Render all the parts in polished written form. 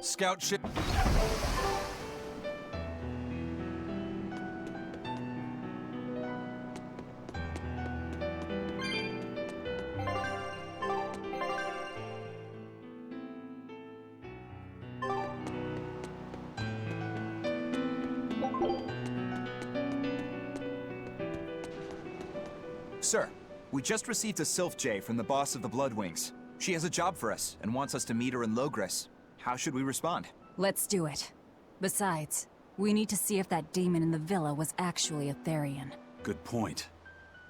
Scout ship. Sir, we just received a Sylph J from the boss of the Bloodwings. She has a job for us and wants us to meet her in Logres. How should we respond? Let's do it. Besides, we need to see if that demon in the villa was actually a Therian. Good point.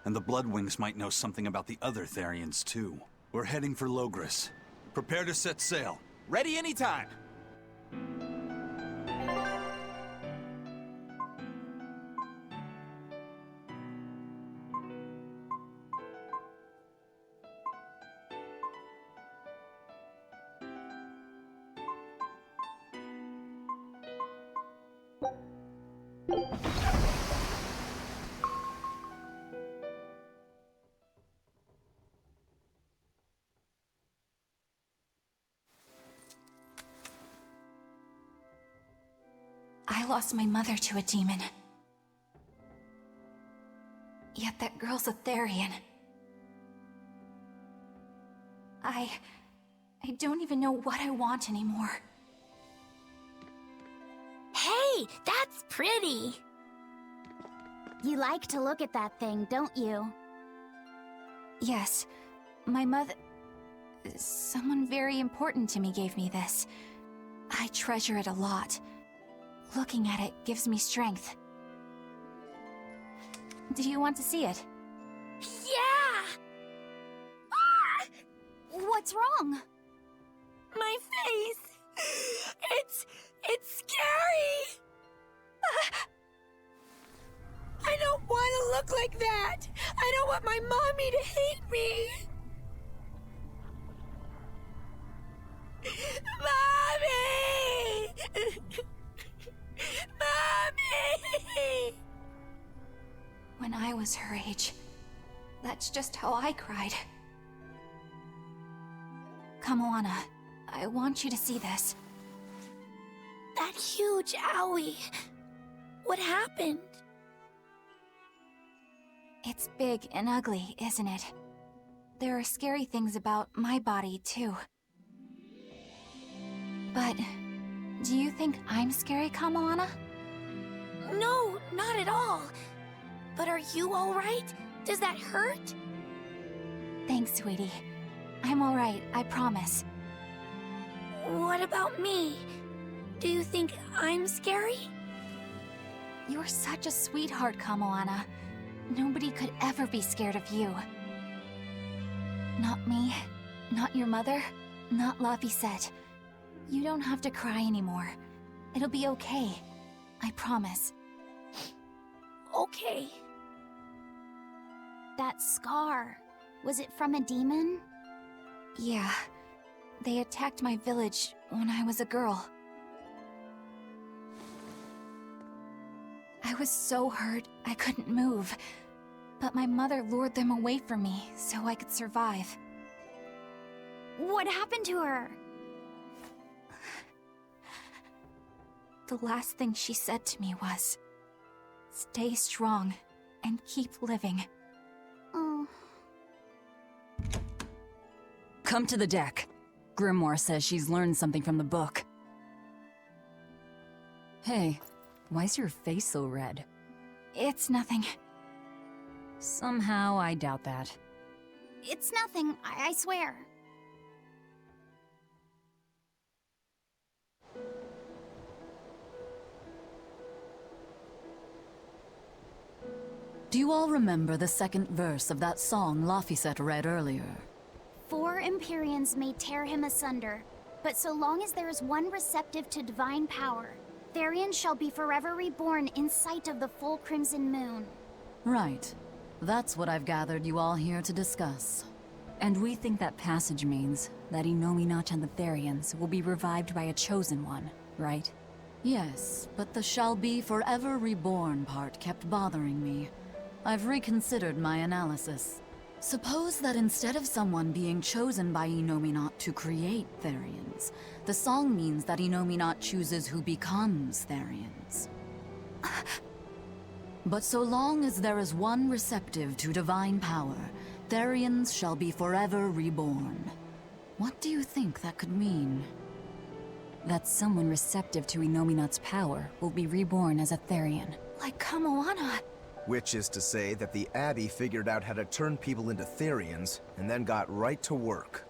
And the Bloodwings might know something about the other Therians, too. We're heading for Logres. Prepare to set sail. Ready anytime! I lost my mother to a demon. Yet that girl's a Therian. I don't even know what I want anymore. Hey, that's pretty! You like to look at that thing, don't you? Yes, my mother... Someone very important to me gave me this. I treasure it a lot. Looking at it gives me strength. Do you want to see it? Yeah! Ah! What's wrong? My face! It's scary! I don't want to look like that! I don't want my mommy to hate me! Mommy! Mommy! When I was her age, that's just how I cried. Come, Alana. I want you to see this. That huge owie. What happened? It's big and ugly, isn't it? There are scary things about my body, too. But do you think I'm scary, Kamalana? No, not at all. But are you alright? Does that hurt? Thanks, sweetie. I'm alright, I promise. What about me? Do you think I'm scary? You're such a sweetheart, Kamalana. Nobody could ever be scared of you. Not me, not your mother, not Laphicet. You don't have to cry anymore. It'll be okay. I promise. Okay. That scar, was it from a demon? Yeah. They attacked my village when I was a girl. I was so hurt, I couldn't move. But my mother lured them away from me so I could survive. What happened to her? The last thing she said to me was, "Stay strong and keep living." Oh. Come to the deck. Grimoire says she's learned something from the book. Hey, why's your face so red? It's nothing. Somehow I doubt that. It's nothing, I swear. Do you all remember the second verse of that song Laphicet read earlier? 4 Empyreans may tear him asunder, but so long as there is one receptive to divine power, Therian shall be forever reborn in sight of the full crimson moon. Right. That's what I've gathered you all here to discuss. And we think that passage means that Inominat and the Therians will be revived by a chosen one, right? Yes, but the shall be forever reborn part kept bothering me. I've reconsidered my analysis. Suppose that instead of someone being chosen by Enominat to create Therians, the song means that Enominat chooses who becomes Therians. But so long as there is one receptive to divine power, Therians shall be forever reborn. What do you think that could mean? That someone receptive to Enominat's power will be reborn as a Therian. Like Kamoana. Which is to say that the Abbey figured out how to turn people into Therians, and then got right to work.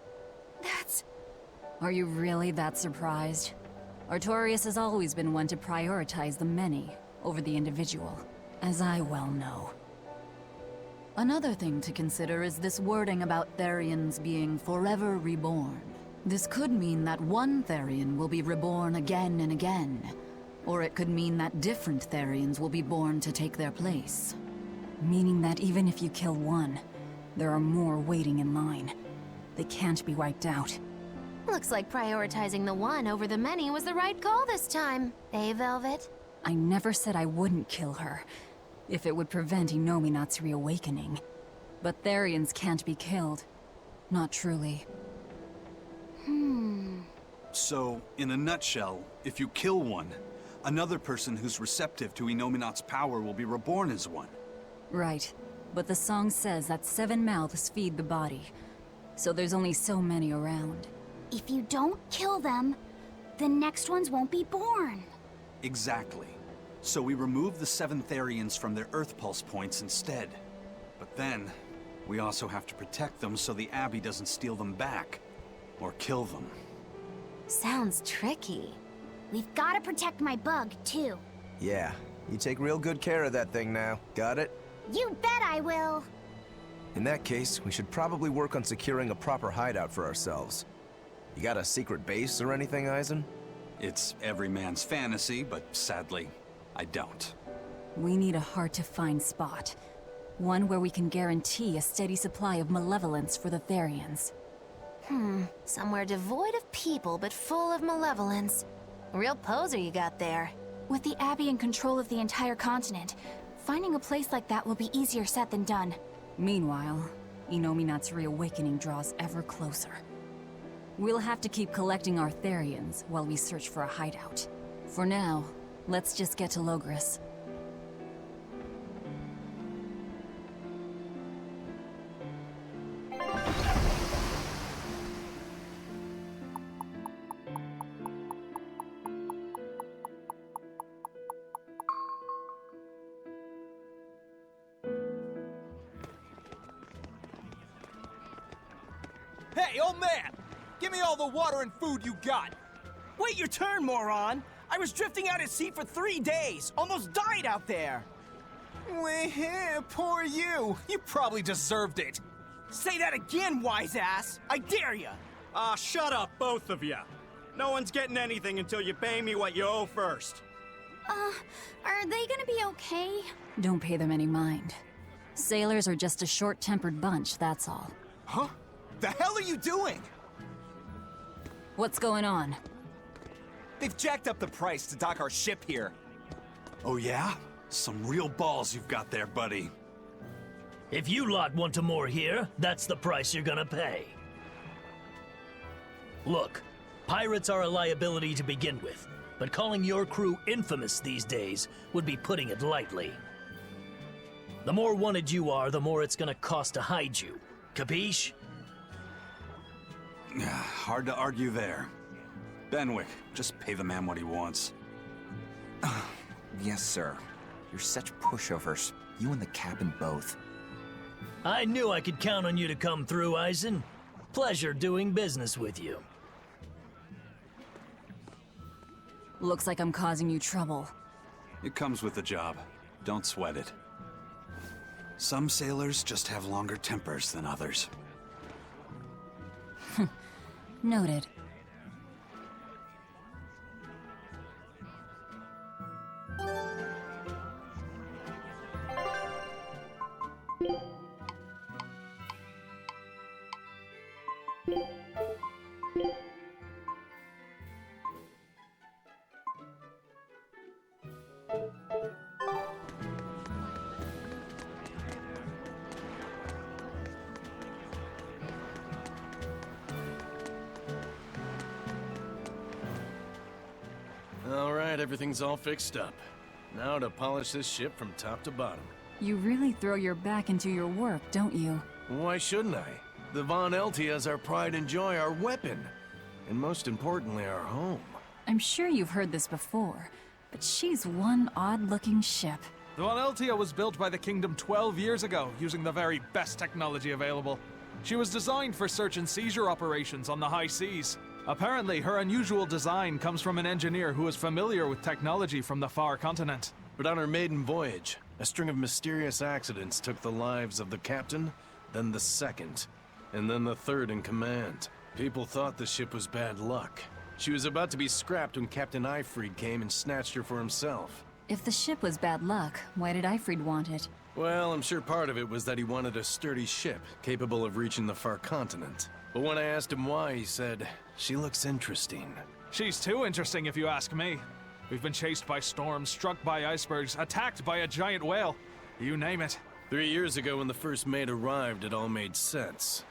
That's... Are you really that surprised? Artorias has always been one to prioritize the many over the individual, as I well know. Another thing to consider is this wording about Therians being forever reborn. This could mean that one Therian will be reborn again and again, or it could mean that different Therians will be born to take their place. Meaning that even if you kill one, there are more waiting in line. They can't be wiped out. Looks like prioritizing the one over the many was the right call this time. Eh, Velvet? I never said I wouldn't kill her, if it would prevent Enominat's reawakening. But Therians can't be killed. Not truly. So, in a nutshell, if you kill one, another person who's receptive to Enominat's power will be reborn as one. Right. But the song says that 7 mouths feed the body, so there's only so many around. If you don't kill them, the next ones won't be born. Exactly. So we remove the 7 Therians from their Earth Pulse points instead. But then, we also have to protect them so the Abbey doesn't steal them back. Or kill them. Sounds tricky. We've got to protect my bug, too. Yeah, you take real good care of that thing now. Got it? You bet I will. In that case, we should probably work on securing a proper hideout for ourselves. You got a secret base or anything, Eisen? It's every man's fantasy, but sadly, I don't. We need a hard-to-find spot. One where we can guarantee a steady supply of malevolence for the Therians. Somewhere devoid of people but full of malevolence. Real poser you got there. With the Abbey in control of the entire continent, finding a place like that will be easier said than done. Meanwhile, Enominat's reawakening draws ever closer. We'll have to keep collecting our Therians while we search for a hideout. For now, let's just get to Logris. Hey, old man! Give me all the water and food you got! Wait your turn, moron! I was drifting out at sea for 3 days! Almost died out there! Poor you! You probably deserved it! Say that again, wise ass! I dare ya! Ah, shut up, both of you! No one's getting anything until you pay me what you owe first. Are they gonna be okay? Don't pay them any mind. Sailors are just a short-tempered bunch, that's all. Huh? The hell are you doing? What's going on? They've jacked up the price to dock our ship here. Oh yeah? Some real balls you've got there, buddy. If you lot want to moor here, that's the price you're gonna pay. Look, pirates are a liability to begin with, but calling your crew infamous these days would be putting it lightly. The more wanted you are, the more it's gonna cost to hide you. Capiche? Hard to argue there. Benwick, just pay the man what he wants. Yes, sir. You're such pushovers. You and the captain both. I knew I could count on you to come through, Eisen. Pleasure doing business with you. Looks like I'm causing you trouble. It comes with the job. Don't sweat it. Some sailors just have longer tempers than others. Noted. everything's all fixed up. Now to polish this ship from top to bottom. You really throw your back into your work, don't you? Why shouldn't I? The Von Eltia is our pride and joy, our weapon. And most importantly, our home. I'm sure you've heard this before, but she's one odd-looking ship. The Von Eltia was built by the Kingdom 12 years ago, using the very best technology available. She was designed for search and seizure operations on the high seas. Apparently, her unusual design comes from an engineer who is familiar with technology from the far continent. But on her maiden voyage, a string of mysterious accidents took the lives of the captain, then the second, and then the third in command. People thought the ship was bad luck. She was about to be scrapped when Captain Eifried came and snatched her for himself. If the ship was bad luck, why did Eifried want it? Well, I'm sure part of it was that he wanted a sturdy ship, capable of reaching the far continent. But when I asked him why, he said, "She looks interesting." She's too interesting if you ask me. We've been chased by storms, struck by icebergs, attacked by a giant whale. You name it. 3 years ago when the first mate arrived, it all made sense.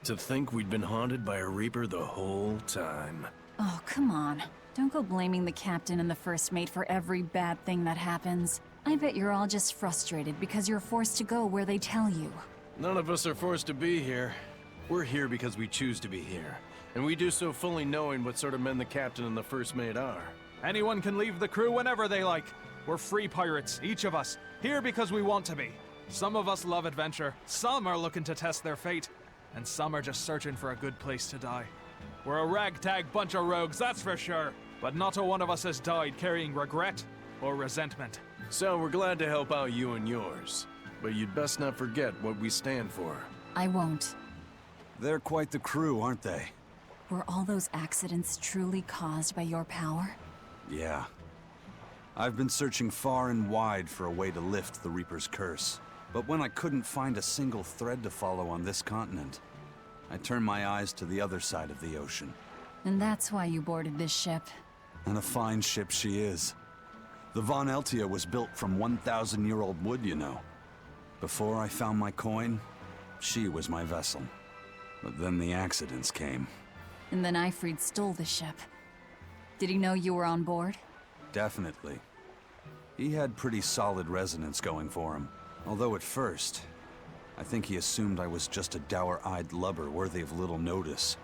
To think we'd been haunted by a Reaper the whole time. Oh, come on. Don't go blaming the captain and the first mate for every bad thing that happens. I bet you're all just frustrated because you're forced to go where they tell you. None of us are forced to be here. We're here because we choose to be here. And we do so fully knowing what sort of men the captain and the first mate are. Anyone can leave the crew whenever they like. We're free pirates, each of us, here because we want to be. Some of us love adventure, some are looking to test their fate, and some are just searching for a good place to die. We're a ragtag bunch of rogues, that's for sure. But not a one of us has died carrying regret or resentment. So we're glad to help out you and yours. But you'd best not forget what we stand for. I won't. They're quite the crew, aren't they? Were all those accidents truly caused by your power? Yeah. I've been searching far and wide for a way to lift the Reaper's curse. But when I couldn't find a single thread to follow on this continent, I turned my eyes to the other side of the ocean. And that's why you boarded this ship. And a fine ship she is. The Von Eltia was built from 1,000-year-old wood, you know. Before I found my coin, she was my vessel. But then the accidents came. And then Eifried stole the ship. Did he know you were on board? Definitely. He had pretty solid resonance going for him. Although at first, I think he assumed I was just a dour-eyed lubber worthy of little notice.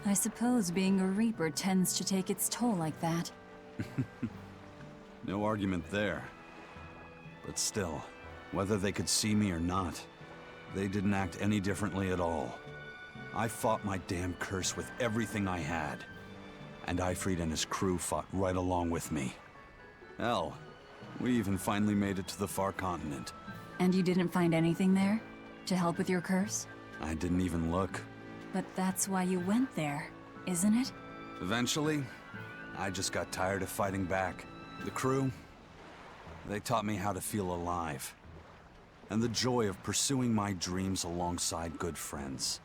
I suppose being a Reaper tends to take its toll like that. No argument there. But still, whether they could see me or not, they didn't act any differently at all. I fought my damn curse with everything I had. And Eifried and his crew fought right along with me. Hell, we even finally made it to the far continent. And you didn't find anything there? To help with your curse? I didn't even look. But that's why you went there, isn't it? Eventually, I just got tired of fighting back. The crew, they taught me how to feel alive. And the joy of pursuing my dreams alongside good friends.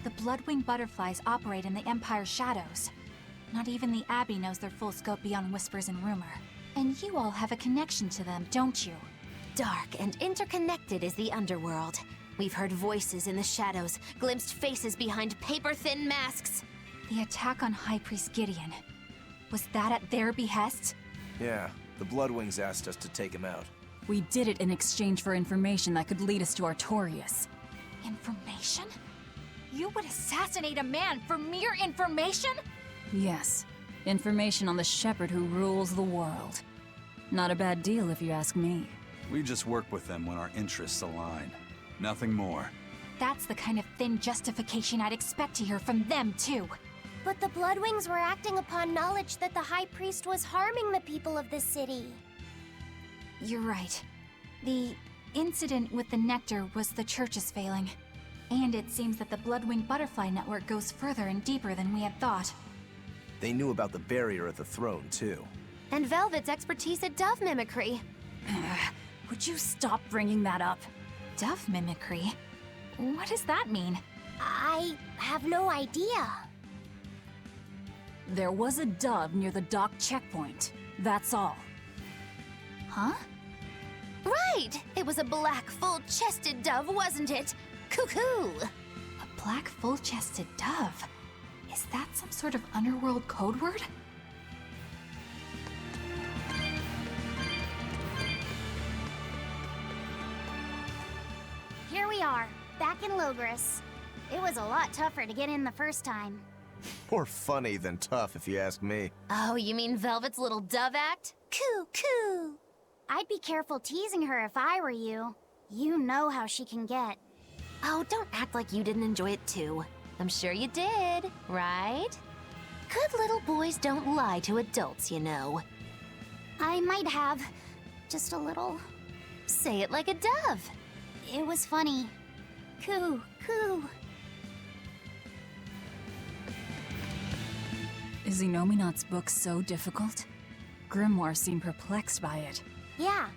The Bloodwing butterflies operate in the Empire's shadows. Not even the Abbey knows their full scope beyond whispers and rumor. And you all have a connection to them, don't you? Dark and interconnected is the underworld. We've heard voices in the shadows, glimpsed faces behind paper-thin masks. The attack on High Priest Gideon. Was that at their behest? Yeah, the Bloodwings asked us to take him out. We did it in exchange for information that could lead us to Artorias. Information? You would assassinate a man for mere information? Yes. Information on the shepherd who rules the world. Not a bad deal if you ask me. We just work with them when our interests align. Nothing more. That's the kind of thin justification I'd expect to hear from them, too. But the Bloodwings were acting upon knowledge that the High Priest was harming the people of the city. You're right. The incident with the nectar was the church's failing. And it seems that the Bloodwing Butterfly Network goes further and deeper than we had thought. They knew about the barrier at the throne, too. And Velvet's expertise at dove mimicry. Would you stop bringing that up? Dove mimicry? What does that mean? I have no idea. There was a dove near the dock checkpoint. That's all. Huh? Right! It was a black, full-chested dove, wasn't it? Cuckoo! A black, full-chested dove? Is that some sort of underworld code word? Here we are, back in Logris. It was a lot tougher to get in the first time. More funny than tough, if you ask me. Oh, you mean Velvet's little dove act? Coo, coo! I'd be careful teasing her if I were you. You know how she can get. Oh, don't act like you didn't enjoy it too. I'm sure you did, right? Good little boys don't lie to adults, you know. I might have. Just a little. Say it like a dove. It was funny. Coo, coo. Is Inominat's book so difficult? Grimoire seemed perplexed by it. Yeah.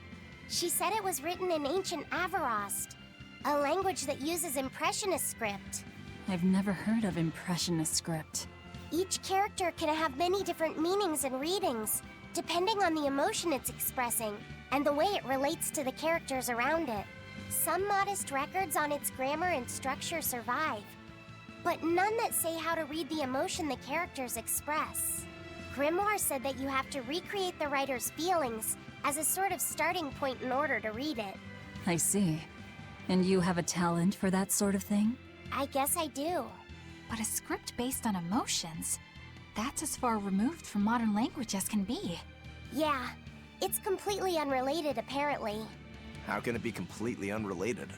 She said it was written in ancient Avarost, a language that uses Impressionist script. I've never heard of Impressionist script. Each character can have many different meanings and readings, depending on the emotion it's expressing, and the way it relates to the characters around it. Some modest records on its grammar and structure survive, but none that say how to read the emotion the characters express. Grimoire said that you have to recreate the writer's feelings as a sort of starting point in order to read it. I see. And you have a talent for that sort of thing? I guess I do. But a script based on emotions? That's as far removed from modern language as can be. Yeah, it's completely unrelated apparently. How can it be completely unrelated?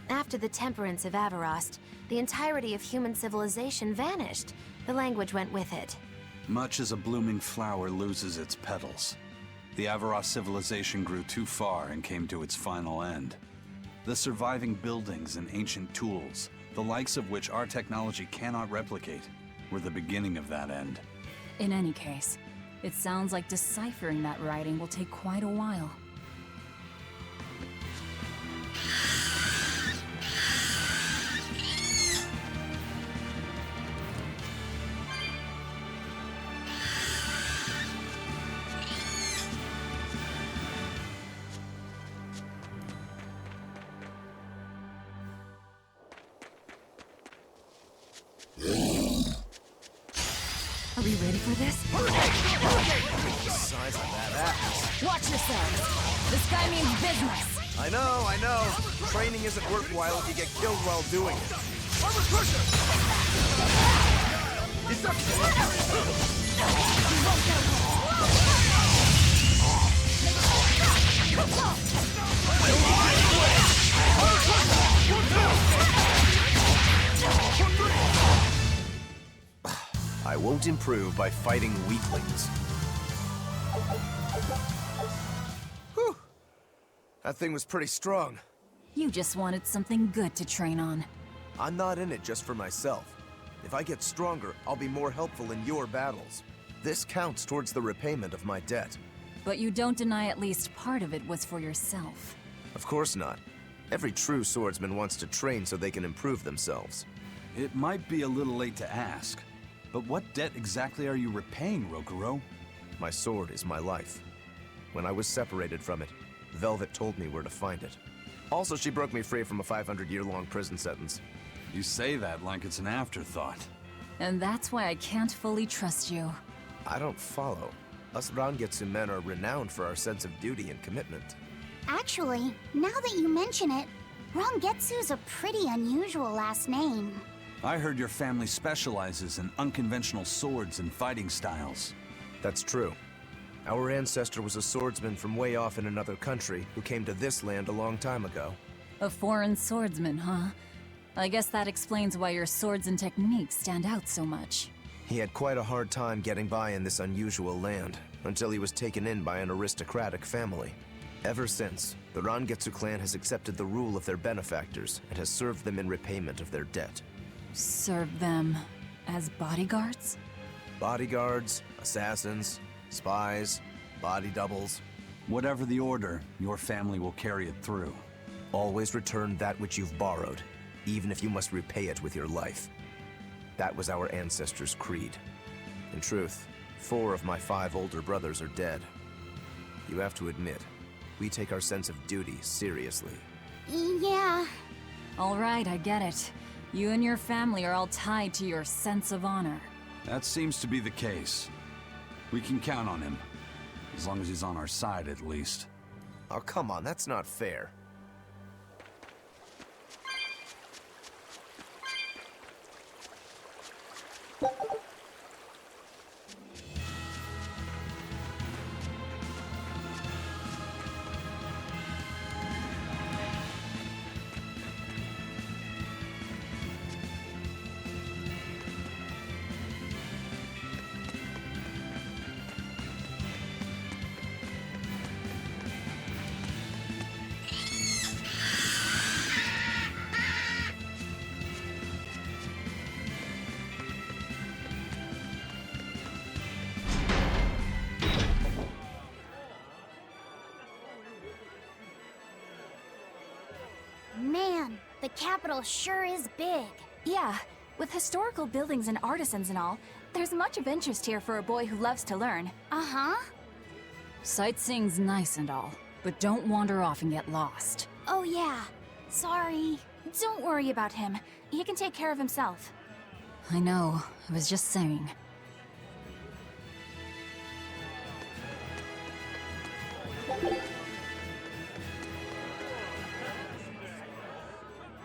After the temperance of Avarost, the entirety of human civilization vanished. The language went with it. Much as a blooming flower loses its petals, the Avarost civilization grew too far and came to its final end. The surviving buildings and ancient tools, the likes of which our technology cannot replicate, were the beginning of that end. In any case, it sounds like deciphering that writing will take quite a while. Are we ready for this? The size of that ass. Watch yourselves! This guy means business! I know. Training isn't worthwhile if you get killed while doing it. I won't improve by fighting weaklings. Whew. That thing was pretty strong. You just wanted something good to train on. I'm not in it just for myself. If I get stronger, I'll be more helpful in your battles. This counts towards the repayment of my debt. But you don't deny at least part of it was for yourself. Of course not. Every true swordsman wants to train so they can improve themselves. It might be a little late to ask, but what debt exactly are you repaying, Rokuro? My sword is my life. When I was separated from it, Velvet told me where to find it. Also, she broke me free from a 500-year-long prison sentence. You say that like it's an afterthought. And that's why I can't fully trust you. I don't follow. Us Rangetsu men are renowned for our sense of duty and commitment. Actually, now that you mention it, Rangetsu's a pretty unusual last name. I heard your family specializes in unconventional swords and fighting styles. That's true. Our ancestor was a swordsman from way off in another country who came to this land a long time ago. A foreign swordsman, huh? I guess that explains why your swords and techniques stand out so much. He had quite a hard time getting by in this unusual land, until he was taken in by an aristocratic family. Ever since, the Rangetsu clan has accepted the rule of their benefactors and has served them in repayment of their debt. Serve them as bodyguards? Bodyguards, assassins, spies, body doubles. Whatever the order, your family will carry it through. Always return that which you've borrowed, even if you must repay it with your life. That was our ancestors' creed. In truth, 4 of my 5 older brothers are dead. You have to admit, we take our sense of duty seriously. Yeah. All right, I get it. You and your family are all tied to your sense of honor. That seems to be the case. We can count on him. As long as he's on our side, at least. Oh, come on, that's not fair. Man, the capital sure is big. Yeah, with historical buildings and artisans and all, there's much of interest here for a boy who loves to learn. Uh-huh. Sightseeing's nice and all, but don't wander off and get lost. Oh yeah. Sorry. Don't worry about him. He can take care of himself. I know, I was just saying.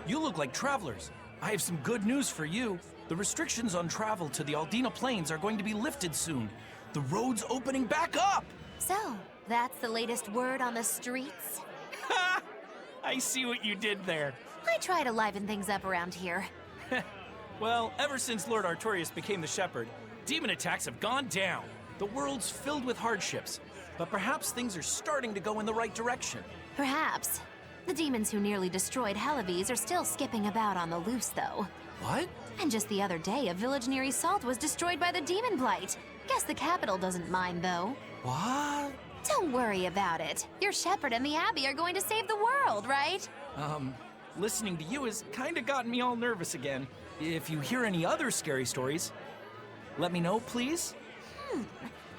You look like travelers. I have some good news for you. The restrictions on travel to the Aldina Plains are going to be lifted soon. The road's opening back up! So, that's the latest word on the streets? Ha! I see what you did there. I try to liven things up around here. Well, ever since Lord Artorius became the Shepherd, demon attacks have gone down. The world's filled with hardships, but perhaps things are starting to go in the right direction. Perhaps. The demons who nearly destroyed Halaves are still skipping about on the loose, though. What? And just the other day, a village near Isolde was destroyed by the demon blight. Guess the capital doesn't mind, though. What? Don't worry about it. Your shepherd and the Abbey are going to save the world, right? Listening to you has kinda gotten me all nervous again. If you hear any other scary stories, let me know, please.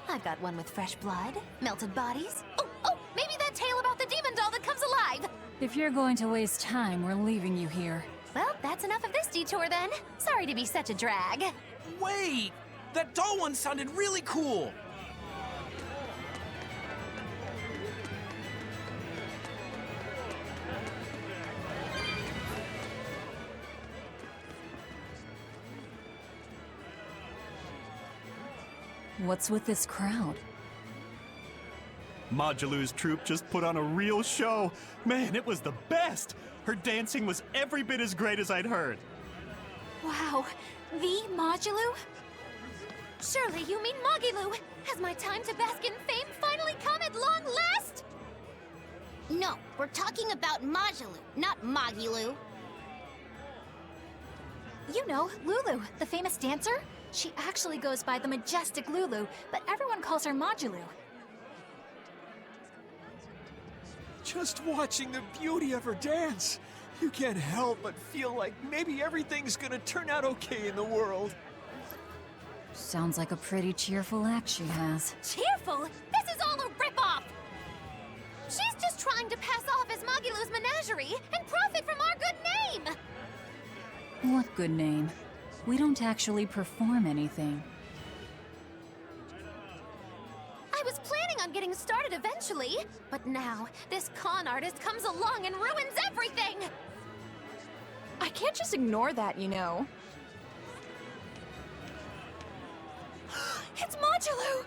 I've got one with fresh blood, melted bodies. Oh, maybe that tale about the demon doll that comes alive! If you're going to waste time, we're leaving you here. Well, that's enough of this detour then. Sorry to be such a drag. Wait! That doll one sounded really cool! What's with this crowd? Modulu's troupe just put on a real show. Man, it was the best! Her dancing was every bit as great as I'd heard. Wow, the Modulu? Surely you mean Magilu! Has my time to bask in fame finally come at long last? No, we're talking about Majulu, not Magilu. You know, Lulu, the famous dancer? She actually goes by the majestic Lulu, but everyone calls her Modulu. Just watching the beauty of her dance, you can't help but feel like maybe everything's gonna turn out okay in the world. Sounds like a pretty cheerful act she has. Cheerful? This is all a ripoff! She's just trying to pass off as Magilu's menagerie and profit from our good name! What good name? We don't actually perform anything. I was planning on getting started eventually, but now this con artist comes along and ruins everything! I can't just ignore that, you know. It's Modulu!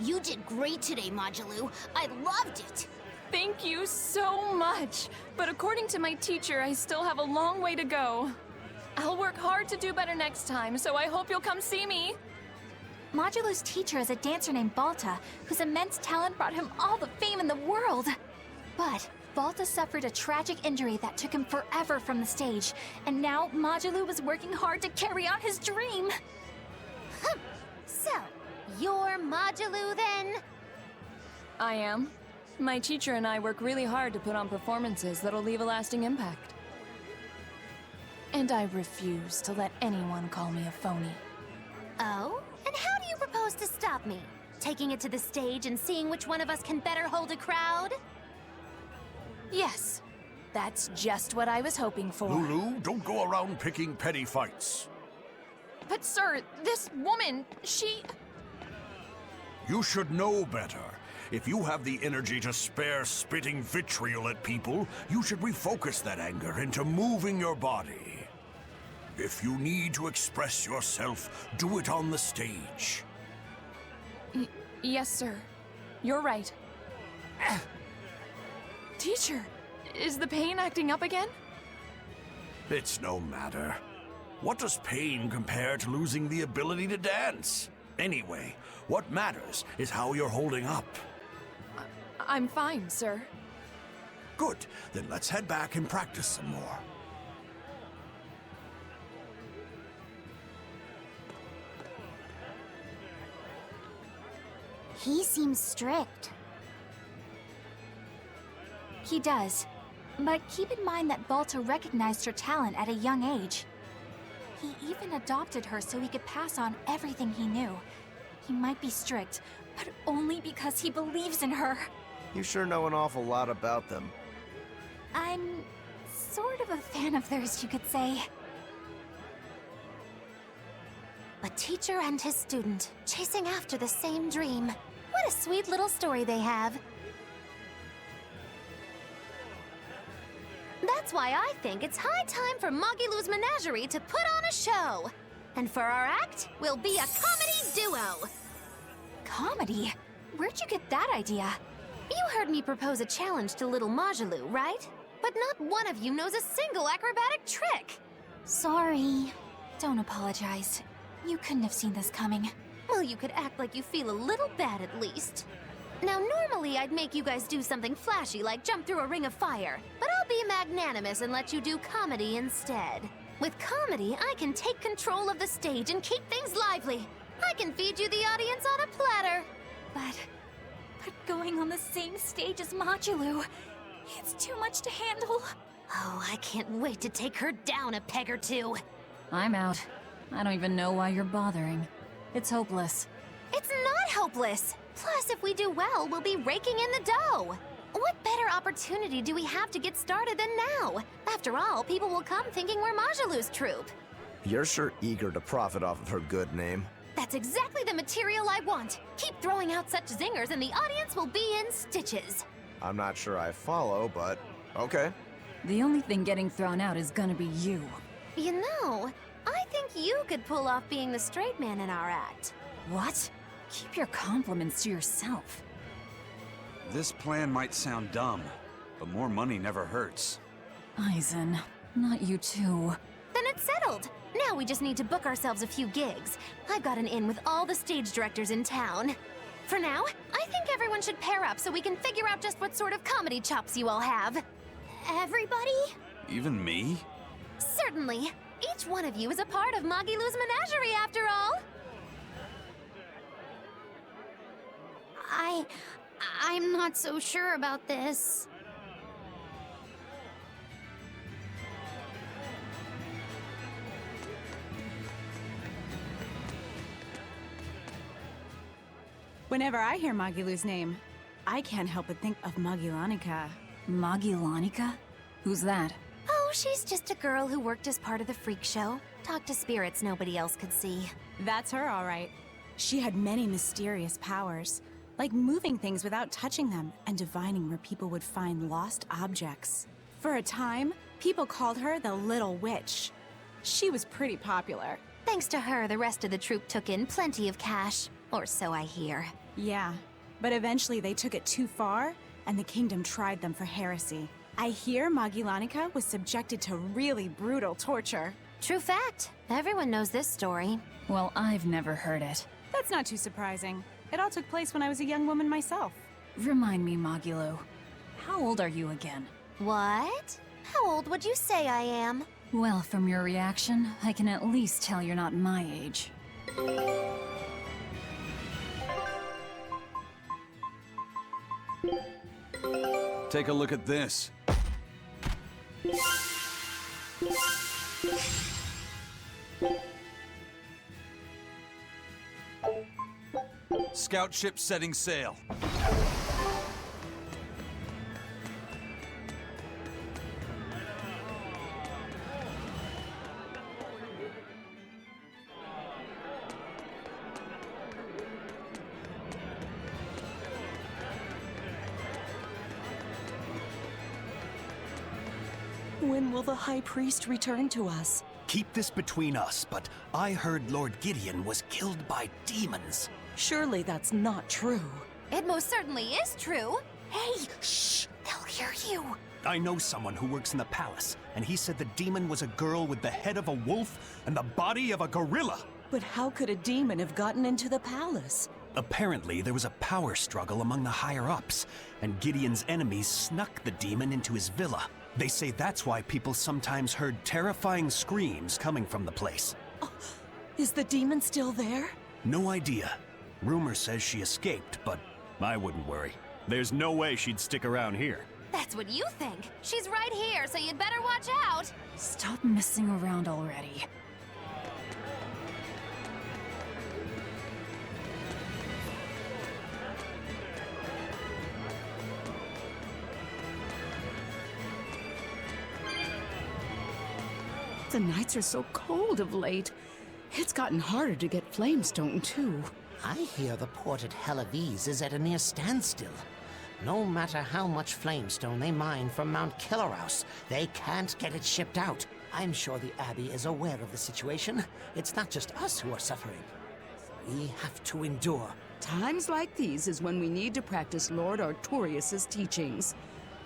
You did great today, Majulu. I loved it. Thank you so much. But according to my teacher, I still have a long way to go. I'll work hard to do better next time, so I hope you'll come see me. Modulu's teacher is a dancer named Balta, whose immense talent brought him all the fame in the world. But Balta suffered a tragic injury that took him forever from the stage, and now Modulu was working hard to carry out his dream. So, you're Modulu then? I am. My teacher and I work really hard to put on performances that'll leave a lasting impact. And I refuse to let anyone call me a phony. Oh? And how do you propose to stop me? Taking it to the stage and seeing which one of us can better hold a crowd? Yes, that's just what I was hoping for. Lulu, don't go around picking petty fights. But sir, this woman, she... You should know better. If you have the energy to spare spitting vitriol at people, you should refocus that anger into moving your body. If you need to express yourself, do it on the stage. Yes, sir. You're right. Teacher, is the pain acting up again? It's no matter. What does pain compare to losing the ability to dance? Anyway, what matters is how you're holding up. I'm fine, sir. Good. Then let's head back and practice some more. He seems strict. He does. But keep in mind that Balta recognized her talent at a young age. He even adopted her so he could pass on everything he knew. He might be strict, but only because he believes in her. You sure know an awful lot about them. I'm sort of a fan of theirs, you could say. A teacher and his student, chasing after the same dream. What a sweet little story they have. That's why I think it's high time for Magillu's Menagerie to put on a show. And for our act, we'll be a comedy duo. Comedy? Where'd you get that idea? You heard me propose a challenge to little Magillu, right? But not one of you knows a single acrobatic trick. Sorry. Don't apologize. You couldn't have seen this coming. Well, you could act like you feel a little bad at least. Now, normally I'd make you guys do something flashy like jump through a ring of fire, but I'll be magnanimous and let you do comedy instead. With comedy, I can take control of the stage and keep things lively. I can feed you the audience on a platter. But going on the same stage as Magillu, it's too much to handle. Oh, I can't wait to take her down a peg or two. I'm out. I don't even know why you're bothering. It's hopeless. It's not hopeless. Plus, if we do well, we'll be raking in the dough. What better opportunity do we have to get started than now? After all, people will come thinking we're Magillu's troupe. You're sure eager to profit off of her good name. That's exactly the material I want. Keep throwing out such zingers and the audience will be in stitches. I'm not sure I follow, but okay. The only thing getting thrown out is gonna be you. You know, I think you could pull off being the straight man in our act. What? Keep your compliments to yourself. This plan might sound dumb, but more money never hurts. Eisen, not you too. Then it's settled. Now we just need to book ourselves a few gigs. I've got an in with all the stage directors in town. For now, I think everyone should pair up so we can figure out just what sort of comedy chops you all have. Everybody? Even me? Certainly. Each one of you is a part of Magillu's Menagerie, after all. I'm not so sure about this. Whenever I hear Magillu's name, I can't help but think of Magillanica. Magillanica? Who's that? Oh, she's just a girl who worked as part of the freak show. Talked to spirits nobody else could see. That's her, all right. She had many mysterious powers, like moving things without touching them and divining where people would find lost objects. For a time, people called her the Little Witch. She was pretty popular. Thanks to her, the rest of the troupe took in plenty of cash. Or so I hear. Yeah, but eventually they took it too far, and the kingdom tried them for heresy. I hear Magillanica was subjected to really brutal torture. True fact. Everyone knows this story. Well, I've never heard it. That's not too surprising. It all took place when I was a young woman myself. Remind me, Magilo. How old are you again? What? How old would you say I am? Well, from your reaction, I can at least tell you're not my age. Take a look at this. Scout ship setting sail. When will the High Priest return to us? Keep this between us, but I heard Lord Gideon was killed by demons. Surely that's not true. It most certainly is true. Hey, shh! They'll hear you. I know someone who works in the palace, and he said the demon was a girl with the head of a wolf and the body of a gorilla. But how could a demon have gotten into the palace? Apparently, there was a power struggle among the higher-ups, and Gideon's enemies snuck the demon into his villa. They say that's why people sometimes heard terrifying screams coming from the place. Oh, is the demon still there? No idea. Rumor says she escaped, but I wouldn't worry. There's no way she'd stick around here. That's what you think. She's right here, so you'd better watch out. Stop messing around already. The nights are so cold of late. It's gotten harder to get flamestone, too. I hear the port at Helavis is at a near standstill. No matter how much flamestone they mine from Mount Killerhouse, they can't get it shipped out. I'm sure the Abbey is aware of the situation. It's not just us who are suffering. We have to endure. Times like these is when we need to practice Lord Artorius' teachings.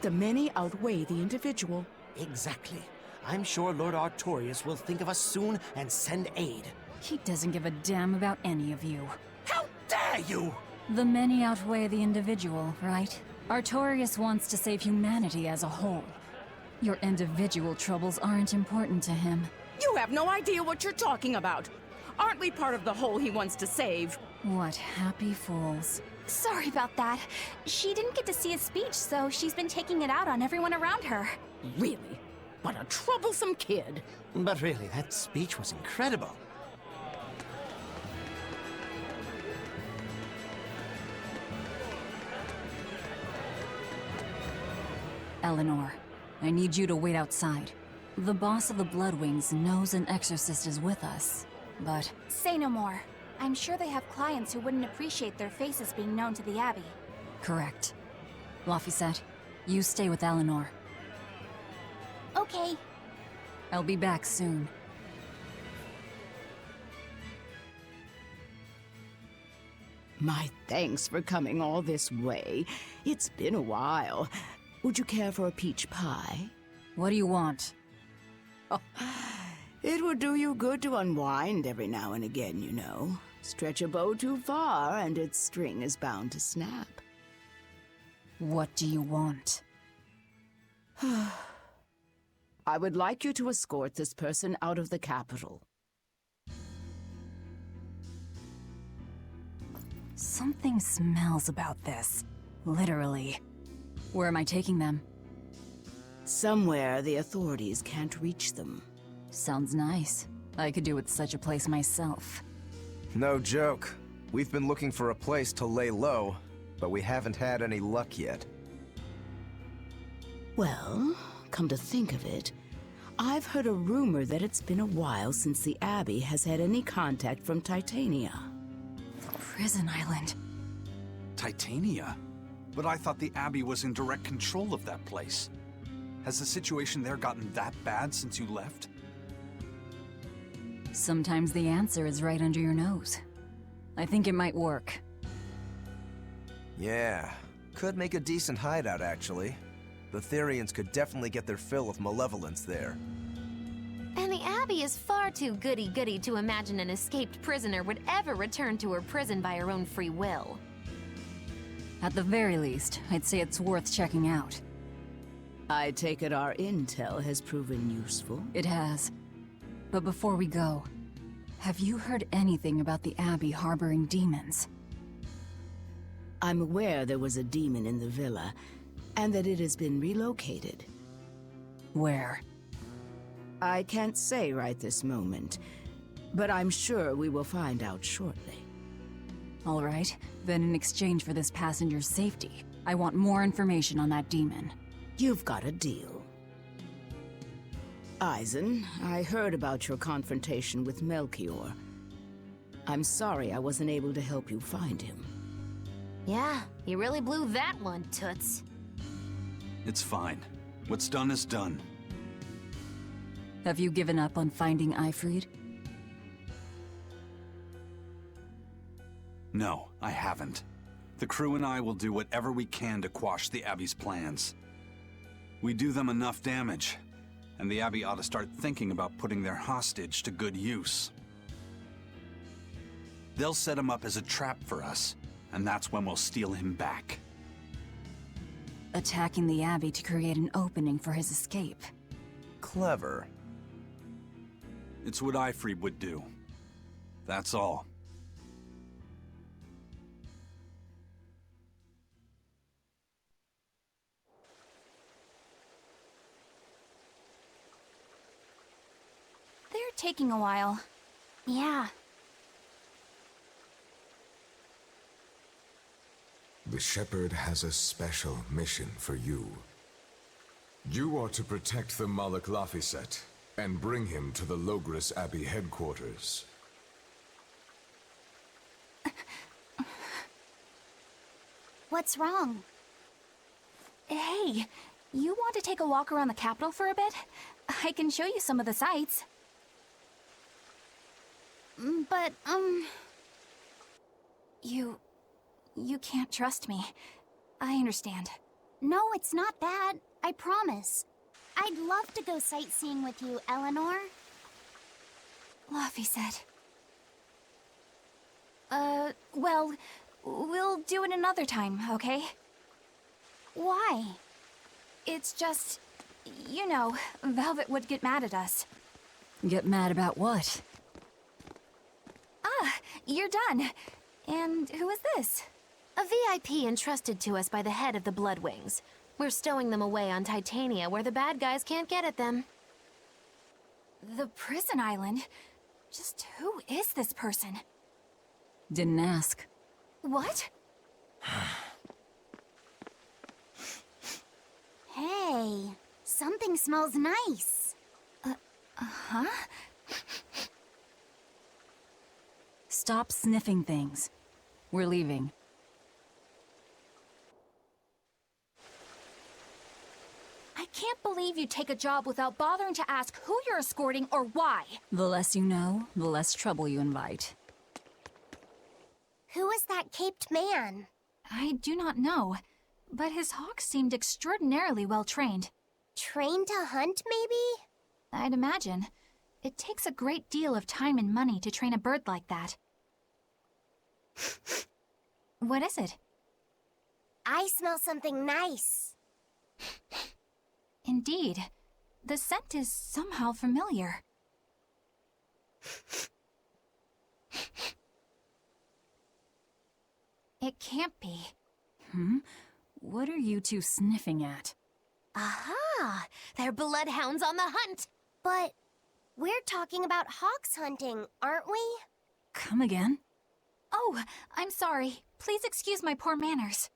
The many outweigh the individual. Exactly. I'm sure Lord Artorius will think of us soon and send aid. He doesn't give a damn about any of you. How dare you! The many outweigh the individual, right? Artorius wants to save humanity as a whole. Your individual troubles aren't important to him. You have no idea what you're talking about. Aren't we part of the whole he wants to save? What happy fools. Sorry about that. She didn't get to see his speech, so she's been taking it out on everyone around her. Really? What a troublesome kid. But really, that speech was incredible. Eleanor, I need you to wait outside. The boss of the Bloodwings knows an exorcist is with us, but... Say no more. I'm sure they have clients who wouldn't appreciate their faces being known to the Abbey. Correct. Laphicet, you stay with Eleanor. Okay. I'll be back soon. My thanks for coming all this way. It's been a while. Would you care for a peach pie? What do you want? Oh, it would do you good to unwind every now and again, you know. Stretch a bow too far and its string is bound to snap. What do you want? I would like you to escort this person out of the capital. Something smells about this. Literally. Where am I taking them? Somewhere the authorities can't reach them. Sounds nice. I could do with such a place myself. No joke. We've been looking for a place to lay low, but we haven't had any luck yet. Well, come to think of it, I've heard a rumor that it's been a while since the Abbey has had any contact from Titania. The prison island. Titania? But I thought the Abbey was in direct control of that place. Has the situation there gotten that bad since you left? Sometimes the answer is right under your nose. I think it might work. Yeah, could make a decent hideout, actually. The Therians could definitely get their fill of malevolence there. And the Abbey is far too goody-goody to imagine an escaped prisoner would ever return to her prison by her own free will. At the very least, I'd say it's worth checking out. I take it our intel has proven useful. It has. But before we go, have you heard anything about the Abbey harboring demons? I'm aware there was a demon in the villa, and that it has been relocated. Where? I can't say right this moment, but I'm sure we will find out shortly. All right, then in exchange for this passenger's safety, I want more information on that demon. You've got a deal. Eisen, I heard about your confrontation with Melchior. I'm sorry I wasn't able to help you find him. Yeah, you really blew that one, Toots. It's fine. What's done is done. Have you given up on finding Eifried? No, I haven't. The crew and I will do whatever we can to quash the Abbey's plans. We do them enough damage, and the Abbey ought to start thinking about putting their hostage to good use. They'll set him up as a trap for us, and that's when we'll steal him back. Attacking the Abbey to create an opening for his escape. Clever. It's what Eifried would do. That's all. They're taking a while. Yeah. The Shepherd has a special mission for you. You are to protect the Malak Laphicet and bring him to the Logres Abbey headquarters. What's wrong? Hey, you want to take a walk around the capital for a bit? I can show you some of the sights. But, You can't trust me. I understand. No, it's not that. I promise. I'd love to go sightseeing with you, Eleanor. Laphicet. Well, we'll do it another time, okay? Why? It's just, you know, Velvet would get mad at us. Get mad about what? Ah, you're done. And who is this? A VIP entrusted to us by the head of the Bloodwings. We're stowing them away on Titania where the bad guys can't get at them. The prison island? Just who is this person? Didn't ask. What? Hey, something smells nice. Huh? Stop sniffing things. We're leaving. I can't believe you take a job without bothering to ask who you're escorting or why. The less you know, the less trouble you invite. Who is that caped man? I do not know, but his hawk seemed extraordinarily well trained. Trained to hunt, maybe? I'd imagine. It takes a great deal of time and money to train a bird like that. What is it? I smell something nice. Indeed. The scent is somehow familiar. It can't be. What are you two sniffing at? Aha! They're bloodhounds on the hunt! But we're talking about hawks hunting, aren't we? Come again? Oh, I'm sorry. Please excuse my poor manners.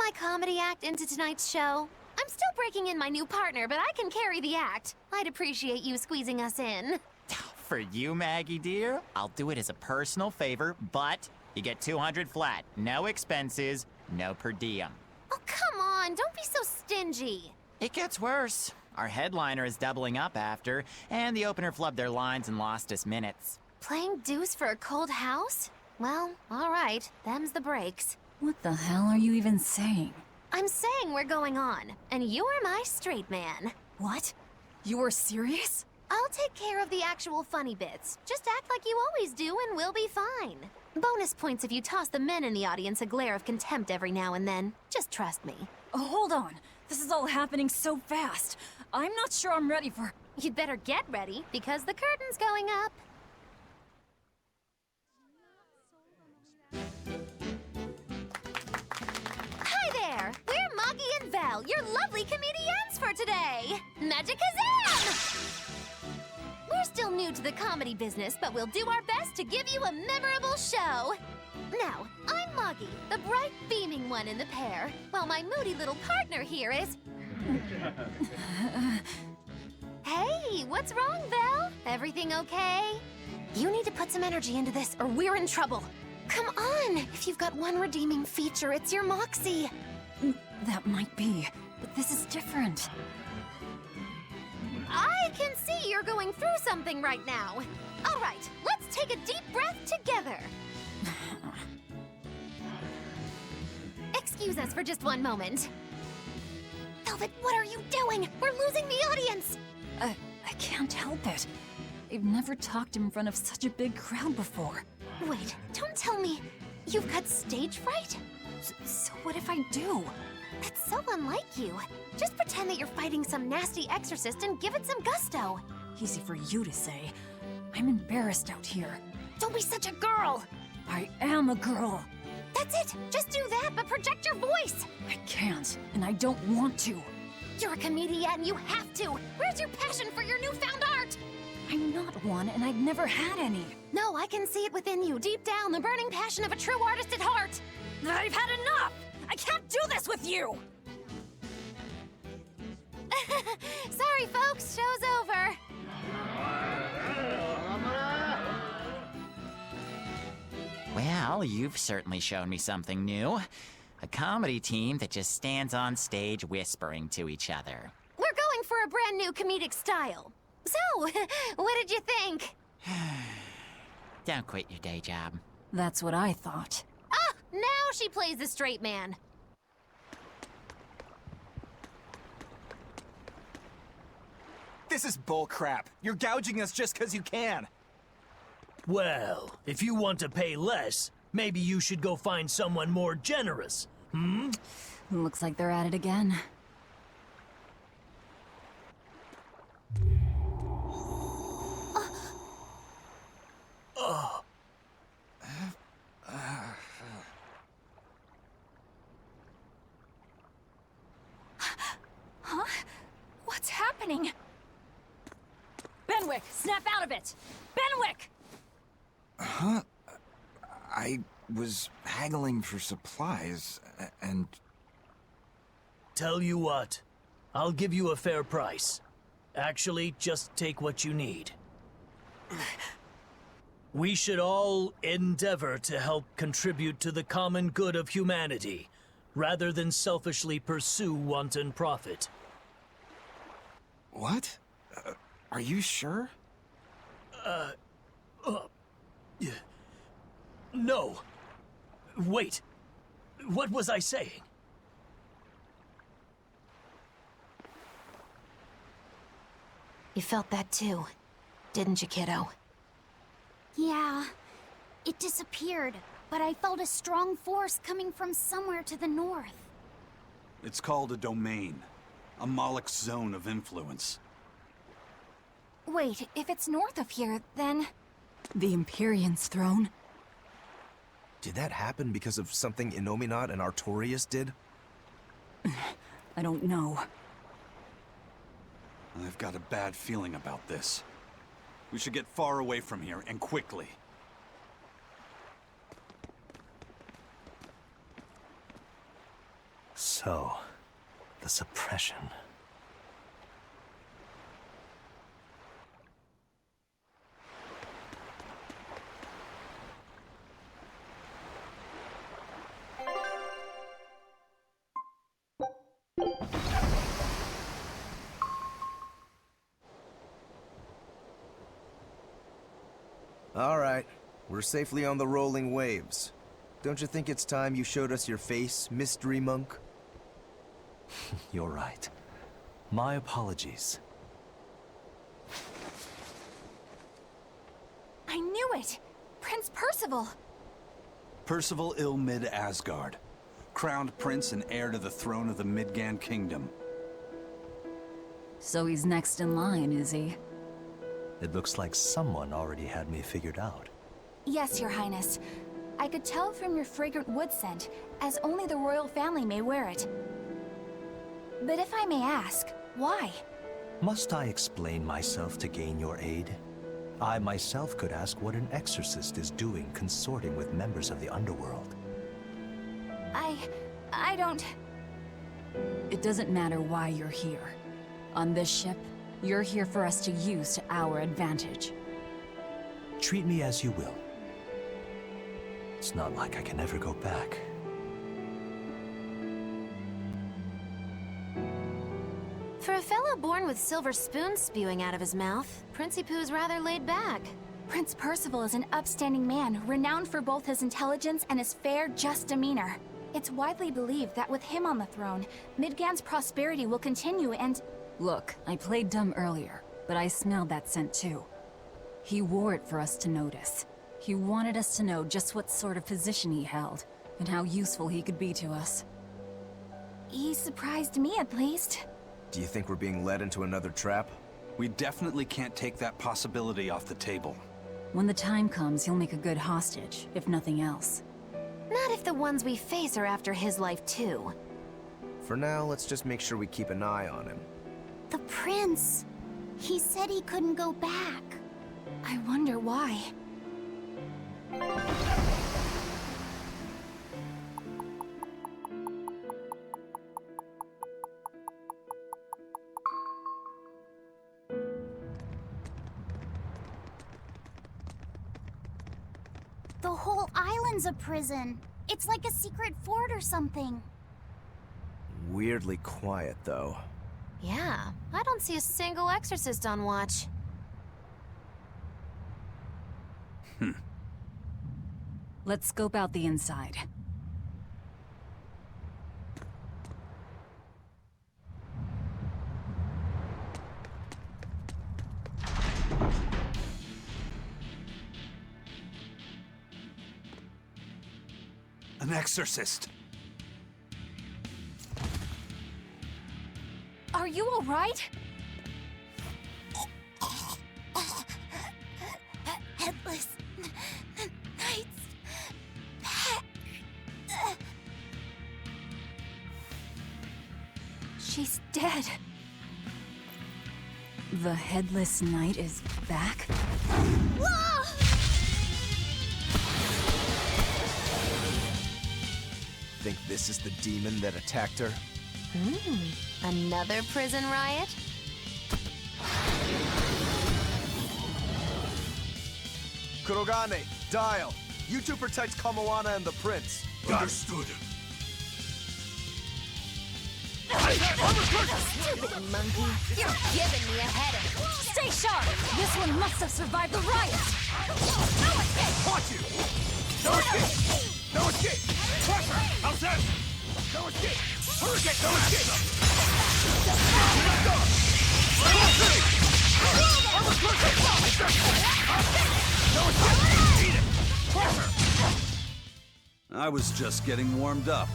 my comedy act into tonight's show? I'm still breaking in my new partner, but I can carry the act. I'd appreciate you squeezing us in. For you, Maggie dear, I'll do it as a personal favor, but you get 200 flat. No expenses, no per diem. Oh, come on, don't be so stingy. It gets worse. Our headliner is doubling up after, and the opener flubbed their lines and lost us minutes. Playing deuce for a cold house? Well, all right, them's the breaks. What the hell are you even saying? I'm saying we're going on, and you are my straight man. What? You were serious? I'll take care of the actual funny bits. Just act like you always do and we'll be fine. Bonus points if you toss the men in the audience a glare of contempt every now and then. Just trust me. Oh, hold on. This is all happening so fast. I'm not sure I'm ready for... You'd better get ready, because the curtain's going up. Hi there! We're Moggy and Val, your lovely comedians for today! Magicazam! We're still new to the comedy business, but we'll do our best to give you a memorable show. Now, I'm Moggy, the bright, beaming one in the pair, while my moody little partner here is... Hey, what's wrong, Val? Everything okay? You need to put some energy into this, or we're in trouble. Come on! If you've got one redeeming feature, it's your moxie. That might be, but this is different. I can see you're going through something right now. All right, let's take a deep breath together. Excuse us for just one moment. Velvet, what are you doing? We're losing the audience! I can't help it. I've never talked in front of such a big crowd before. Wait, don't tell me you've got stage fright? So what if I do? That's so unlike you. Just pretend that you're fighting some nasty exorcist and give it some gusto. Easy for you to say. I'm embarrassed out here. Don't be such a girl! I am a girl. That's it! Just do that, but project your voice! I can't, and I don't want to. You're a comedian, you have to! Where's your passion for your newfound art? I'm not one, and I've never had any. No, I can see it within you, deep down, the burning passion of a true artist at heart. I've had enough! I can't do this with you! Sorry, folks, show's over. Well, you've certainly shown me something new. A comedy team that just stands on stage whispering to each other. We're going for a brand new comedic style. So, what did you think? Don't quit your day job. That's what I thought. Ah, now she plays the straight man. This is bullcrap. You're gouging us just because you can. Well, if you want to pay less, maybe you should go find someone more generous, hmm? Looks like they're at it again. Huh? What's happening? Benwick, snap out of it! Benwick! Huh? I was haggling for supplies, and... Tell you what, I'll give you a fair price. Actually, just take what you need. We should all endeavor to help contribute to the common good of humanity, rather than selfishly pursue wanton profit. What? Are you sure? No. Wait. What was I saying? You felt that too, didn't you, kiddo? Yeah, it disappeared, but I felt a strong force coming from somewhere to the north. It's called a domain. A Moloch zone of influence. Wait, if it's north of here, then... The Empyrean's throne? Did that happen because of something Innominat and Artorias did? I don't know. I've got a bad feeling about this. We should get far away from here, and quickly. So, the suppression. All right, we're safely on the rolling waves. Don't you think it's time you showed us your face, Mystery Monk? You're right. My apologies. I knew it! Prince Percival! Percival Ilmid Asgard, crowned prince and heir to the throne of the Midgand Kingdom. So he's next in line, is he? It looks like someone already had me figured out. Yes, Your Highness. I could tell from your fragrant wood scent, as only the royal family may wear it. But if I may ask, why? Must I explain myself to gain your aid? I myself could ask what an exorcist is doing consorting with members of the underworld. I don't... It doesn't matter why you're here. On this ship, you're here for us to use to our advantage. Treat me as you will. It's not like I can ever go back. For a fellow born with silver spoons spewing out of his mouth, Princey Pooh's rather laid back. Prince Percival is an upstanding man, renowned for both his intelligence and his fair, just demeanor. It's widely believed that with him on the throne, Midgand's prosperity will continue and... Look, I played dumb earlier, but I smelled that scent too. He wore it for us to notice. He wanted us to know just what sort of position he held, and how useful he could be to us. He surprised me, at least. Do you think we're being led into another trap? We definitely can't take that possibility off the table. When the time comes, he'll make a good hostage, if nothing else. Not if the ones we face are after his life too. For now, let's just make sure we keep an eye on him. The prince. He said he couldn't go back. I wonder why. The whole island's a prison. It's like a secret fort or something. Weirdly quiet, though. Yeah, I don't see a single exorcist on watch. Let's scope out the inside. An exorcist! Are you all right? Headless Knight's back. She's dead. The Headless Knight is back? Think this is the demon that attacked her? Another prison riot? Kurogane, Dial, you two protect Kamoana and the prince. Understood. Stupid monkey! You're giving me a headache! Stay sharp! This one must have survived the riot! Caught you! No escape! No escape! Pressure! How's that? No escape! Hurricane! No escape! No escape! Eat it! Pressure! I was just getting warmed up.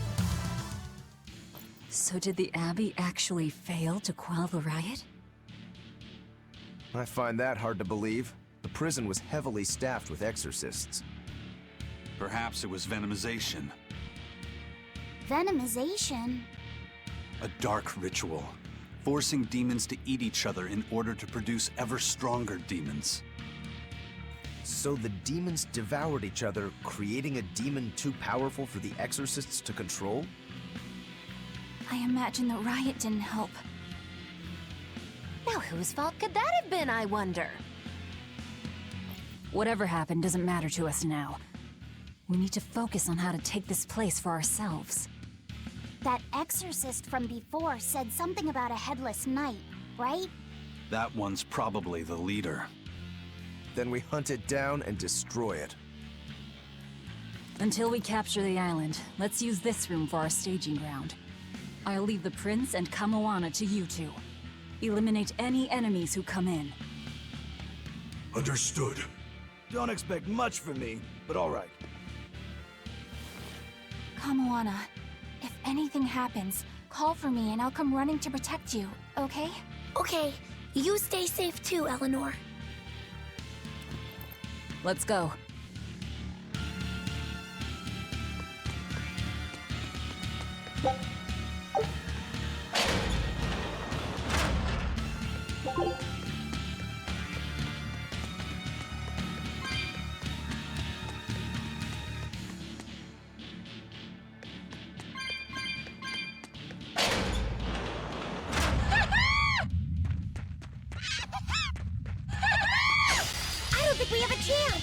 So did the Abbey actually fail to quell the riot? I find that hard to believe. The prison was heavily staffed with exorcists. Perhaps it was venomization. Venomization? A dark ritual, forcing demons to eat each other in order to produce ever stronger demons. So the demons devoured each other, creating a demon too powerful for the exorcists to control? I imagine the riot didn't help. Now whose fault could that have been, I wonder? Whatever happened doesn't matter to us now. We need to focus on how to take this place for ourselves. That exorcist from before said something about a headless knight, right? That one's probably the leader. Then we hunt it down and destroy it. Until we capture the island, let's use this room for our staging ground. I'll leave the prince and Kamoana to you two. Eliminate any enemies who come in. Understood. Don't expect much from me, but all right. Kamoana, if anything happens, call for me and I'll come running to protect you, okay? Okay. You stay safe too, Eleanor. Let's go. I don't think we have a chance.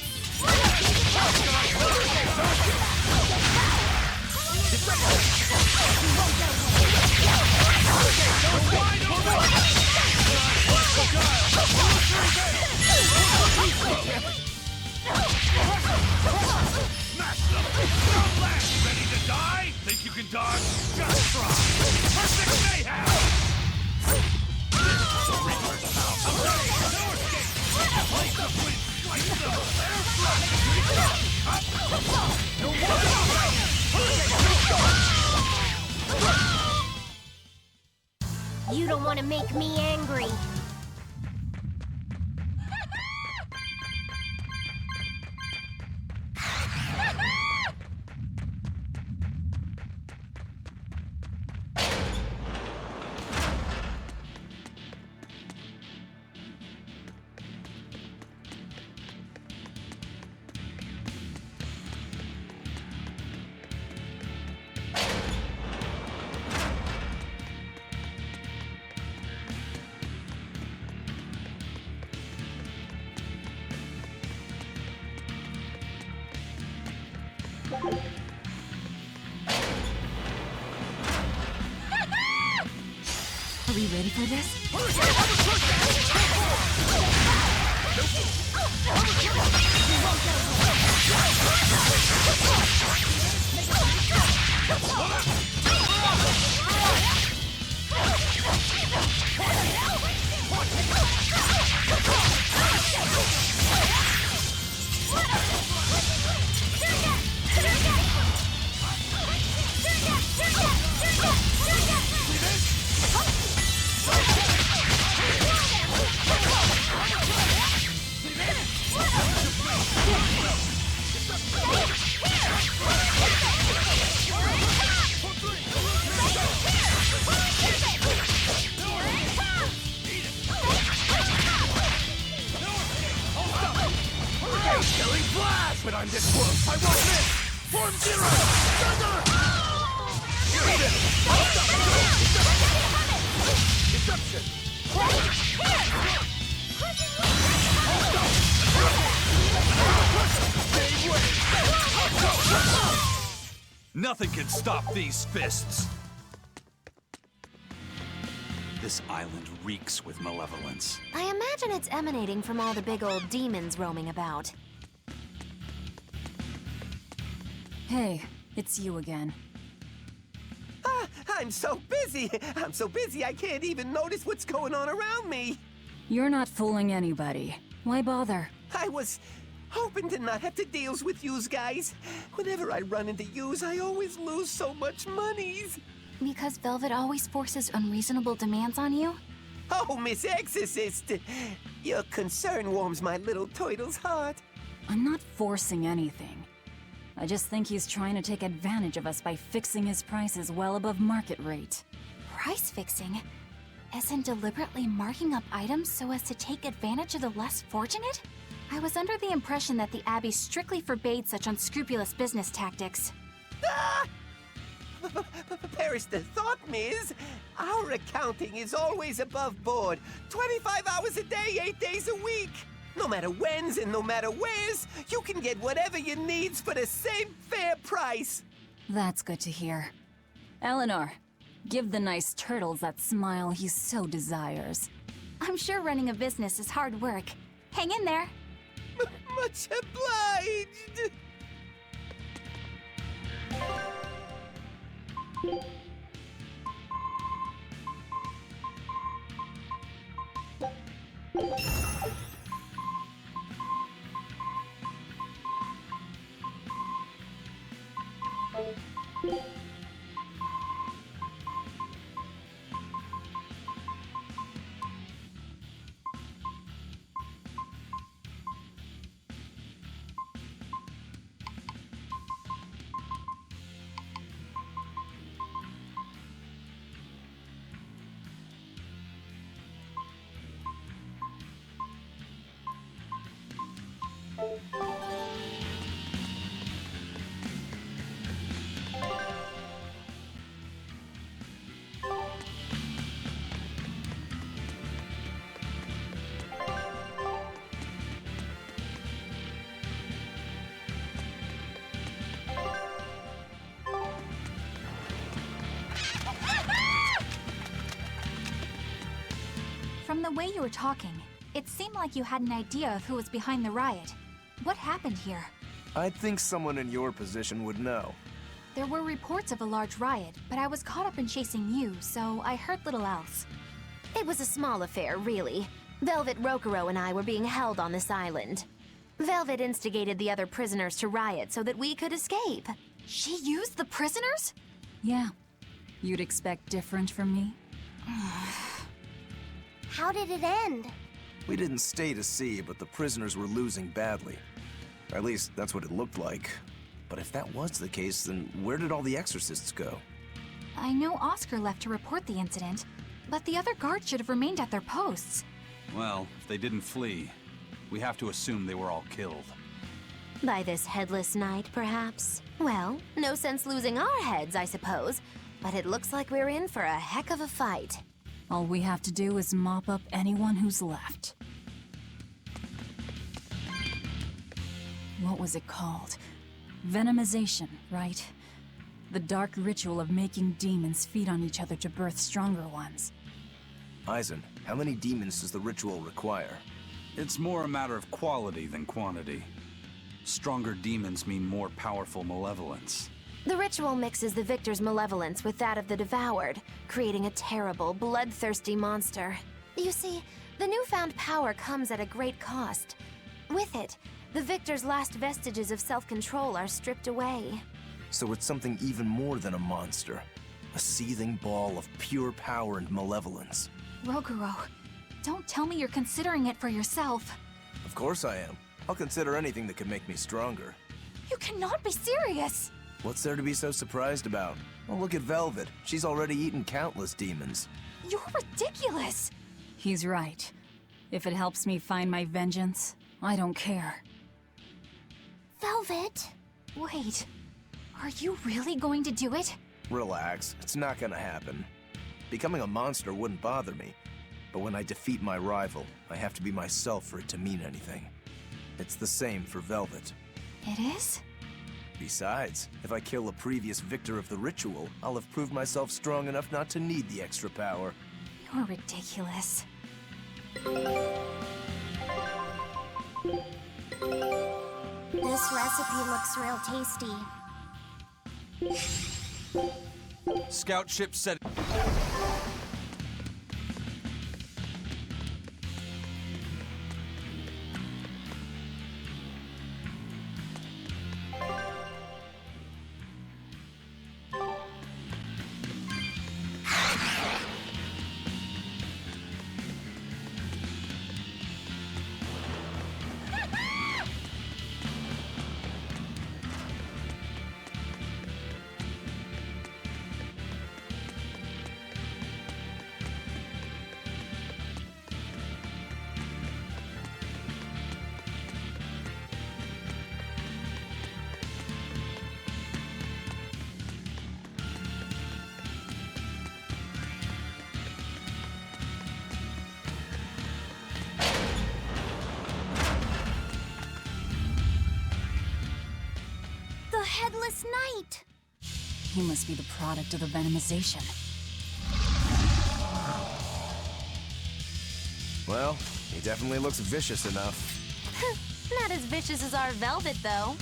Ready to die? Think you can dodge? Just try! Perfect mayhem! You don't want to make me angry. Are we ready for this? But I'm this close, I won't miss! Form zero! Thunder! Nothing can stop these fists! This island reeks with malevolence. I imagine it's emanating from all the big old demons roaming about. Hey, it's you again. I'm so busy! I'm so busy I can't even notice what's going on around me! You're not fooling anybody. Why bother? I was hoping to not have to deal with yous guys. Whenever I run into yous, I always lose so much monies. Because Velvet always forces unreasonable demands on you? Oh, Miss Exorcist! Your concern warms my little turtle's heart. I'm not forcing anything. I just think he's trying to take advantage of us by fixing his prices well above market rate. Price fixing? As in deliberately marking up items so as to take advantage of the less fortunate? I was under the impression that the Abbey strictly forbade such unscrupulous business tactics. Ah! perish the thought, Miss. Our accounting is always above board. 25 hours a day, 8 days a week. No matter whens and no matter wheres, you can get whatever you needs for the same fair price. That's good to hear. Eleanor, give the nice turtles that smile he so desires. I'm sure running a business is hard work. Hang in there. Much obliged. From the way you were talking, it seemed like you had an idea of who was behind the riot. What happened here? I'd think someone in your position would know. There were reports of a large riot, but I was caught up in chasing you, so I heard little else. It was a small affair, really. Velvet Rokuro and I were being held on this island. Velvet instigated the other prisoners to riot so that we could escape. She used the prisoners? Yeah. You'd expect different from me? How did it end? We didn't stay to see, but the prisoners were losing badly. At least, that's what it looked like. But if that was the case, then where did all the exorcists go? I know Oscar left to report the incident, but the other guards should have remained at their posts. Well, if they didn't flee, we have to assume they were all killed. By this headless knight, perhaps? Well, no sense losing our heads, I suppose. But it looks like we're in for a heck of a fight. All we have to do is mop up anyone who's left. What was it called? Venomization, right? The dark ritual of making demons feed on each other to birth stronger ones. Eisen, how many demons does the ritual require? It's more a matter of quality than quantity. Stronger demons mean more powerful malevolence. The ritual mixes the victor's malevolence with that of the devoured, creating a terrible, bloodthirsty monster. You see, the newfound power comes at a great cost. With it, the victor's last vestiges of self-control are stripped away. So it's something even more than a monster. A seething ball of pure power and malevolence. Rokuro, don't tell me you're considering it for yourself. Of course I am. I'll consider anything that could make me stronger. You cannot be serious! What's there to be so surprised about? Well, look at Velvet. She's already eaten countless demons. You're ridiculous! He's right. If it helps me find my vengeance, I don't care. Velvet! Wait, are you really going to do it? Relax, it's not gonna happen. Becoming a monster wouldn't bother me, but when I defeat my rival, I have to be myself for it to mean anything. It's the same for Velvet. It is? Besides, if I kill a previous victor of the ritual, I'll have proved myself strong enough not to need the extra power. You're ridiculous. This recipe looks real tasty. Scout ship said... bloodless knight! He must be the product of the venomization. Well, he definitely looks vicious enough. Not as vicious as our Velvet, though.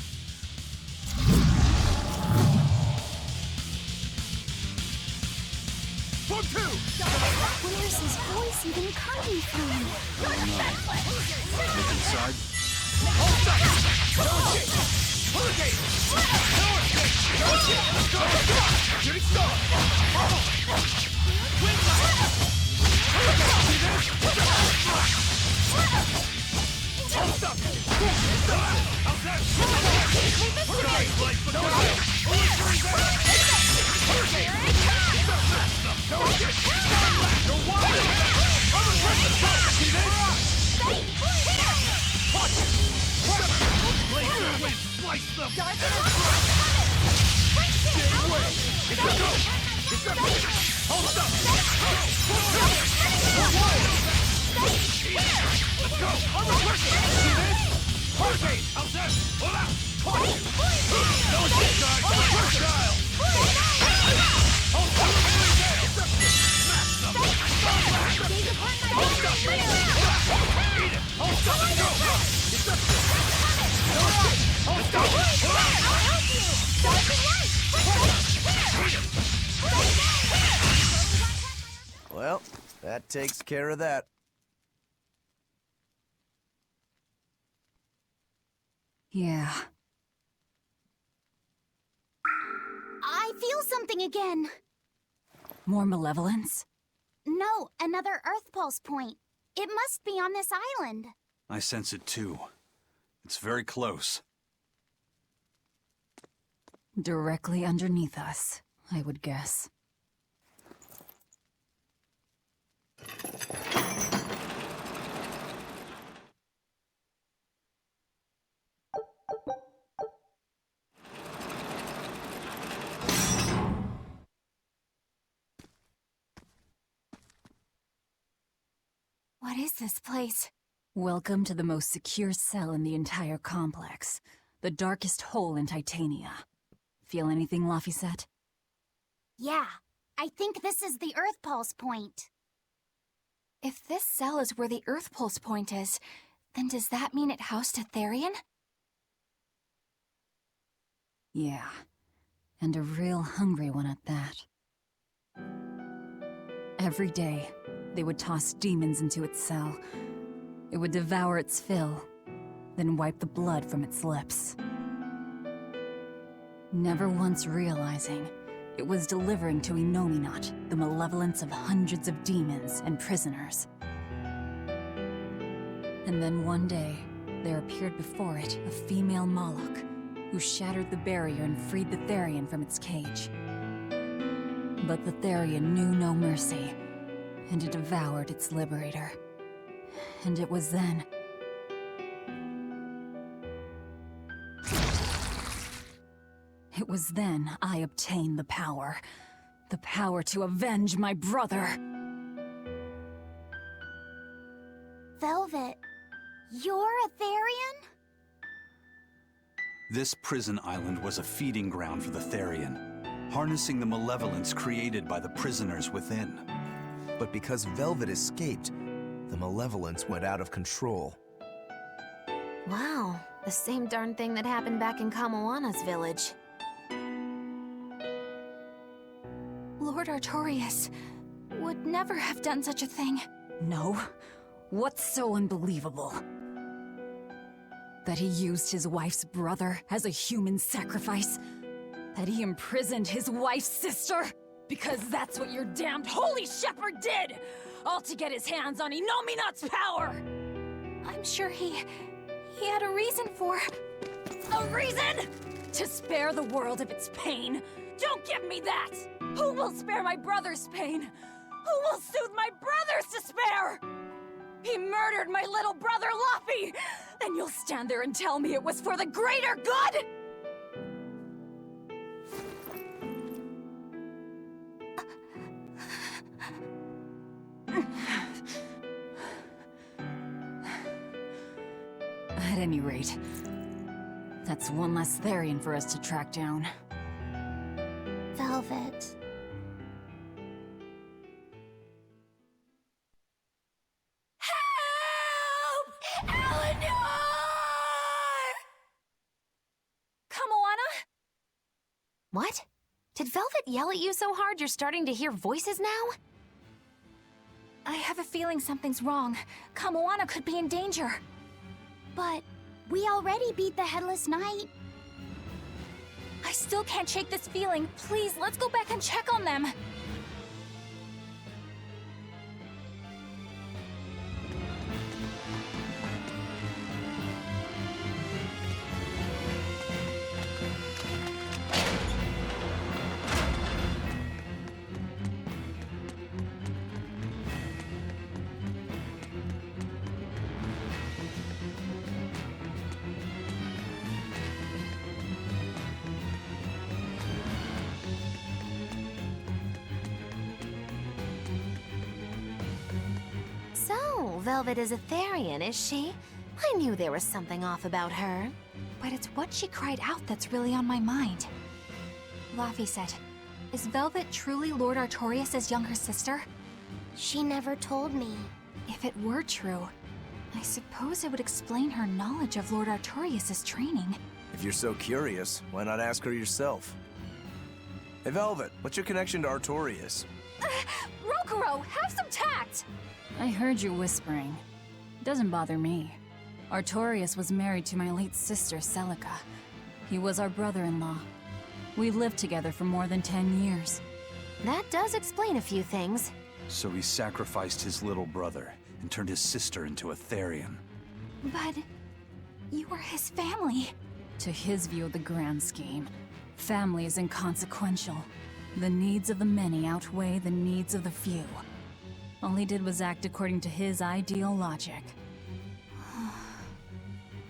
Where's his voice even coming from? Look inside. Well, that takes care of that. Yeah. I feel something again. More malevolence? No, another Earth Pulse point. It must be on this island. I sense it too. It's very close. Directly underneath us, I would guess. What is this place? Welcome to the most secure cell in the entire complex. The darkest hole in Titania. Feel anything, Laphicet? Yeah, I think this is the Earth Pulse point. If this cell is where the Earth Pulse point is, then does that mean it housed a Therian? Yeah. And a real hungry one at that. Every day, they would toss demons into its cell. It would devour its fill, then wipe the blood from its lips. Never once realizing it was delivering to Inominat the malevolence of hundreds of demons and prisoners. And then one day, there appeared before it a female Moloch, who shattered the barrier and freed the Therian from its cage. But the Therian knew no mercy, and it devoured its liberator. And it was then... It was then I obtained the power. The power to avenge my brother. Velvet, you're a Therian? This prison island was a feeding ground for the Therian, harnessing the malevolence created by the prisoners within. But because Velvet escaped, the malevolence went out of control. Wow, the same darn thing that happened back in Kamawana's village. Lord Artorias would never have done such a thing. No? What's so unbelievable? That he used his wife's brother as a human sacrifice? That he imprisoned his wife's sister? Because that's what your damned holy shepherd did! All to get his hands on Inominat's power! I'm sure he had a reason for... A reason? To spare the world of its pain? Don't give me that! Who will spare my brother's pain? Who will soothe my brother's despair? He murdered my little brother, Laffy! And you'll stand there and tell me it was for the greater good? At any rate, That's one less Therian for us to track down. Velvet. What? Did Velvet yell at you so hard you're starting to hear voices now? I have a feeling something's wrong. Kamoana could be in danger. But we already beat the Headless Knight. I still can't shake this feeling. Please, let's go back and check on them. So, Velvet is a Therian, is she? I knew there was something off about her. But it's what she cried out that's really on my mind. Laphicet, is Velvet truly Lord Artorias' younger sister? She never told me. If it were true, I suppose it would explain her knowledge of Lord Artorias' training. If you're so curious, why not ask her yourself? Hey, Velvet, what's your connection to Artorias? Rokuro, have some tact! I heard you whispering. Doesn't bother me. Artorias was married to my late sister, Celica. He was our brother-in-law. We lived together for more than 10 years. That does explain a few things. So he sacrificed his little brother and turned his sister into a Therian. But you were his family. To his view of the grand scheme, family is inconsequential. The needs of the many outweigh the needs of the few. All he did was act according to his ideal logic.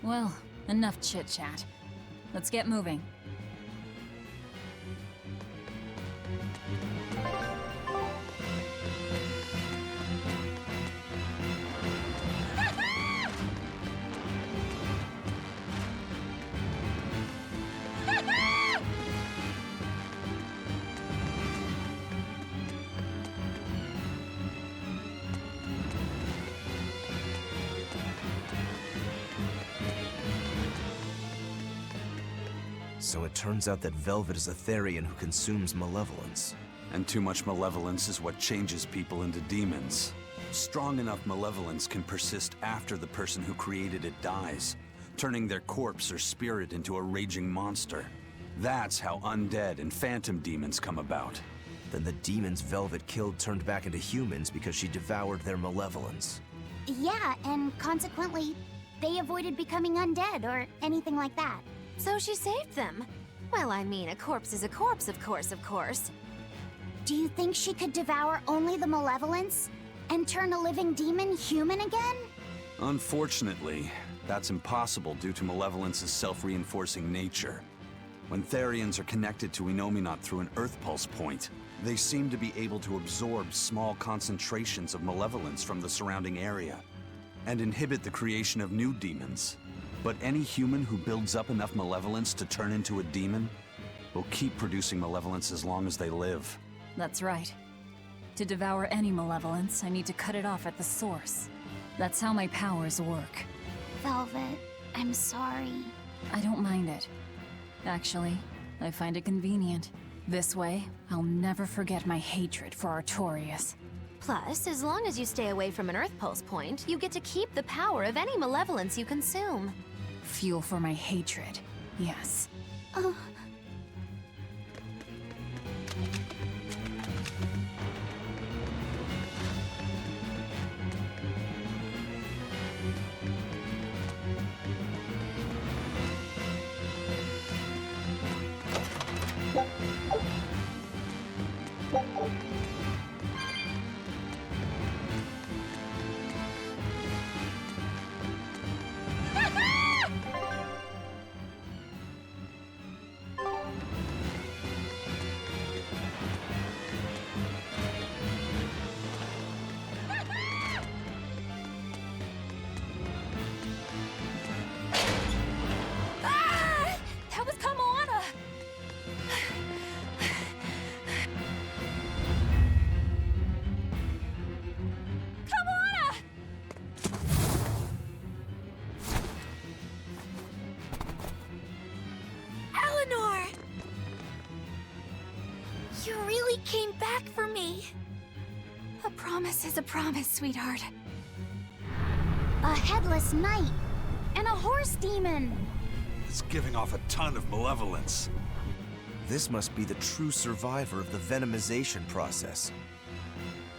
Well, enough chit-chat. Let's get moving. So it turns out that Velvet is a Therian who consumes malevolence. And too much malevolence is what changes people into demons. Strong enough malevolence can persist after the person who created it dies, turning their corpse or spirit into a raging monster. That's how undead and phantom demons come about. Then the demons Velvet killed turned back into humans because she devoured their malevolence. Yeah, and consequently, they avoided becoming undead or anything like that. So she saved them. Well, I mean, a corpse is a corpse, of course. Do you think she could devour only the malevolence and turn a living demon human again? Unfortunately, that's impossible due to malevolence's self-reinforcing nature. When Therians are connected to Inominat through an Earth Pulse point, they seem to be able to absorb small concentrations of malevolence from the surrounding area and inhibit the creation of new demons. But any human who builds up enough malevolence to turn into a demon will keep producing malevolence as long as they live. That's right. To devour any malevolence, I need to cut it off at the source. That's how my powers work. Velvet, I'm sorry. I don't mind it. Actually, I find it convenient. This way, I'll never forget my hatred for Artorias. Plus, as long as you stay away from an Earth Pulse point, you get to keep the power of any malevolence you consume. Fuel for my hatred, yes. promise is a promise, sweetheart. A headless knight and a horse demon. It's giving off a ton of malevolence. This must be the true survivor of the venomization process.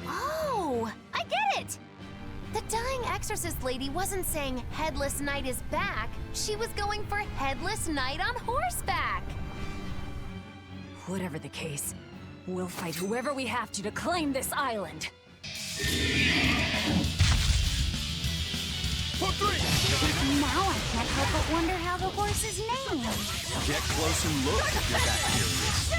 Oh, I get it! The dying exorcist lady wasn't saying Headless Knight is back. She was going for Headless Knight on horseback. Whatever the case, we'll fight whoever we have to claim this island. Now I can't help but wonder how the horse is named. Get close and look if you're that curious.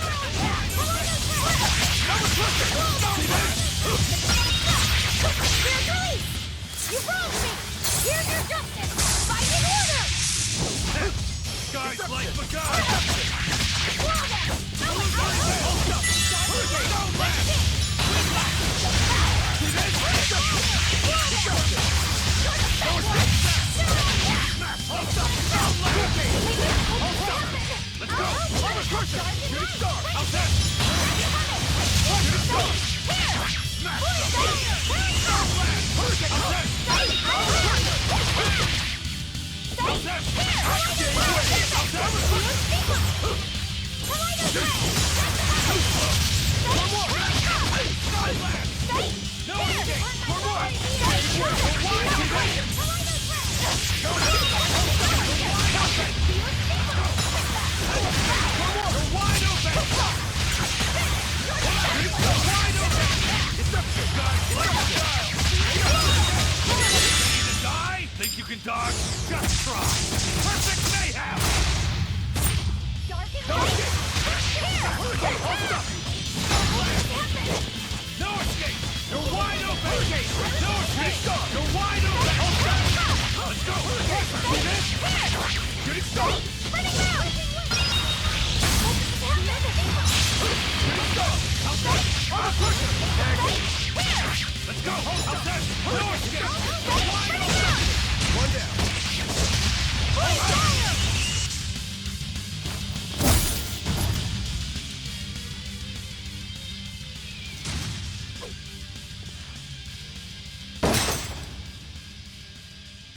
You wronged me! Here's your justice! Fight in order! Guys like the Let's go! How's that? Think you can dodge? Just try! Perfect mayhem! No escape! You're wide open! No escape! You're wide open! Let's go! See this? Get it started! Get it started! How's that? Let's go! How's that? No escape! You're wide open! One down.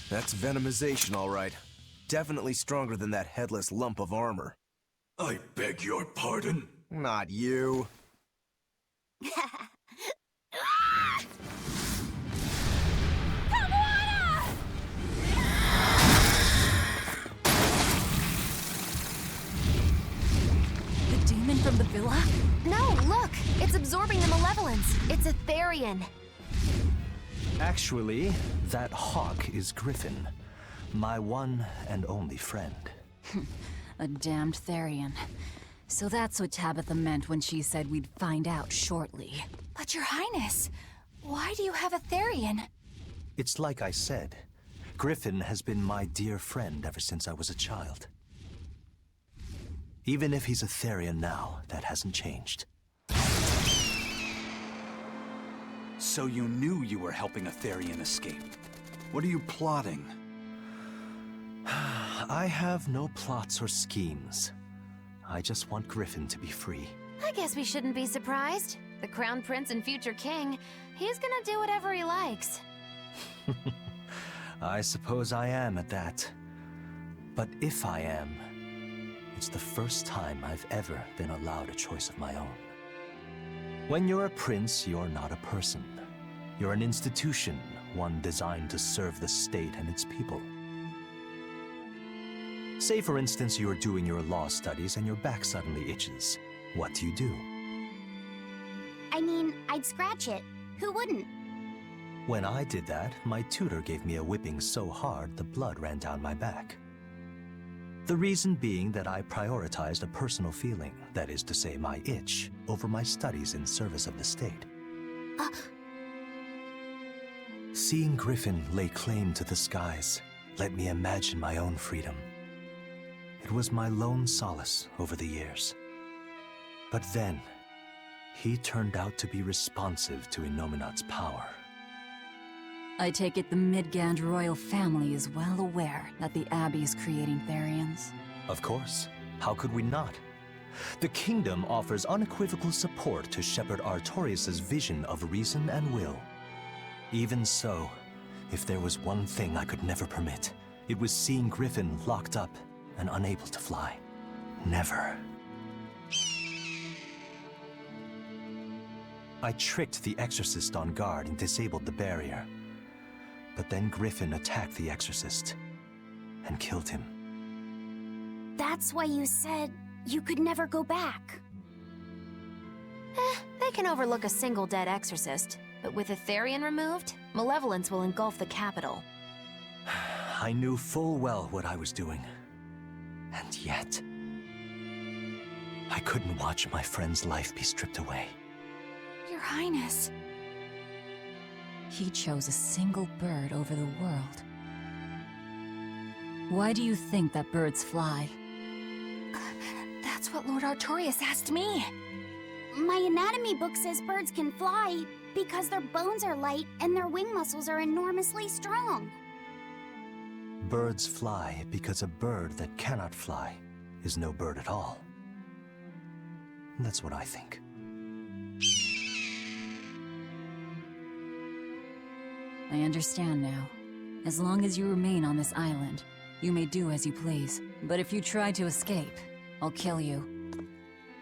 That's venomization, all right. Definitely stronger than that headless lump of armor. I beg your pardon? Not you. From the villa? No, look! It's absorbing the malevolence. It's a Therian. Actually, that hawk is Griffin, my one and only friend. A damned Therian. So that's what Tabitha meant when she said we'd find out shortly. But Your Highness, why do you have a Therian? It's like I said. Griffin has been my dear friend ever since I was a child. Even if he's a Therian now, that hasn't changed. So you knew you were helping a Therian escape. What are you plotting? I have no plots or schemes. I just want Griffin to be free. I guess we shouldn't be surprised. The Crown Prince and future king, he's gonna do whatever he likes. I suppose I am at that. But if I am, it's the first time I've ever been allowed a choice of my own. When you're a prince, you're not a person. You're an institution, one designed to serve the state and its people. Say, for instance, you're doing your law studies and your back suddenly itches. What do? I mean, I'd scratch it. Who wouldn't? When I did that, my tutor gave me a whipping so hard the blood ran down my back. The reason being that I prioritized a personal feeling, that is to say my itch, over my studies in service of the state. Seeing Griffin lay claim to the skies let me imagine my own freedom. It was my lone solace over the years. But then, he turned out to be responsive to Innominat's power. I take it the Midgand royal family is well aware that the Abbey is creating Therians. Of course. How could we not? The kingdom offers unequivocal support to Shepherd Artorius' vision of reason and will. Even so, if there was one thing I could never permit, it was seeing Griffin locked up and unable to fly. Never. I tricked the Exorcist on guard and disabled the barrier. But then Griffin attacked the Exorcist and killed him. That's why you said you could never go back. They can overlook a single dead exorcist, but with a Therian removed, malevolence will engulf the capital. I knew full well what I was doing. And yet, I couldn't watch my friend's life be stripped away. Your Highness. He chose a single bird over the world. Why do you think that birds fly? That's what Lord Artorias asked me. My anatomy book says birds can fly because their bones are light and their wing muscles are enormously strong. Birds fly because a bird that cannot fly is no bird at all. That's what I think. I understand now. As long as you remain on this island, you may do as you please. But if you try to escape, I'll kill you.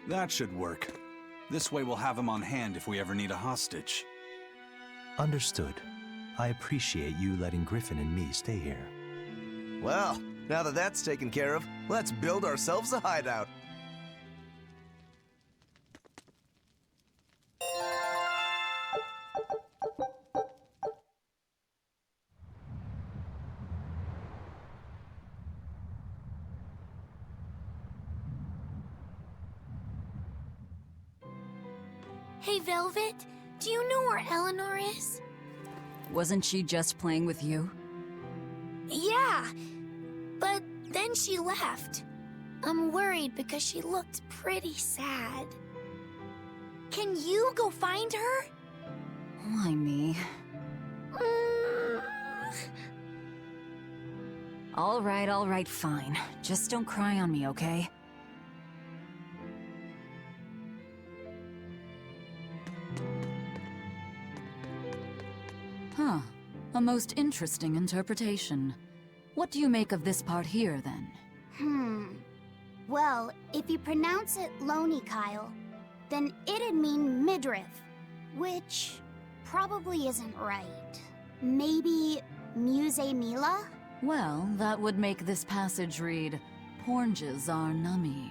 That should work. This way we'll have him on hand if we ever need a hostage. Understood. I appreciate you letting Griffin and me stay here. Well, now that that's taken care of, let's build ourselves a hideout. Hey, Velvet, do you know where Eleanor is? Wasn't she just playing with you? Yeah, but then she left. I'm worried because she looked pretty sad. Can you go find her? Why me? All right, fine. Just don't cry on me, okay? Huh. A most interesting interpretation. What do you make of this part here, then? Well, if you pronounce it Loney Kyle, then it'd mean midriff, which probably isn't right. Maybe Muse Mila? Well, that would make this passage read, Pornges are nummy.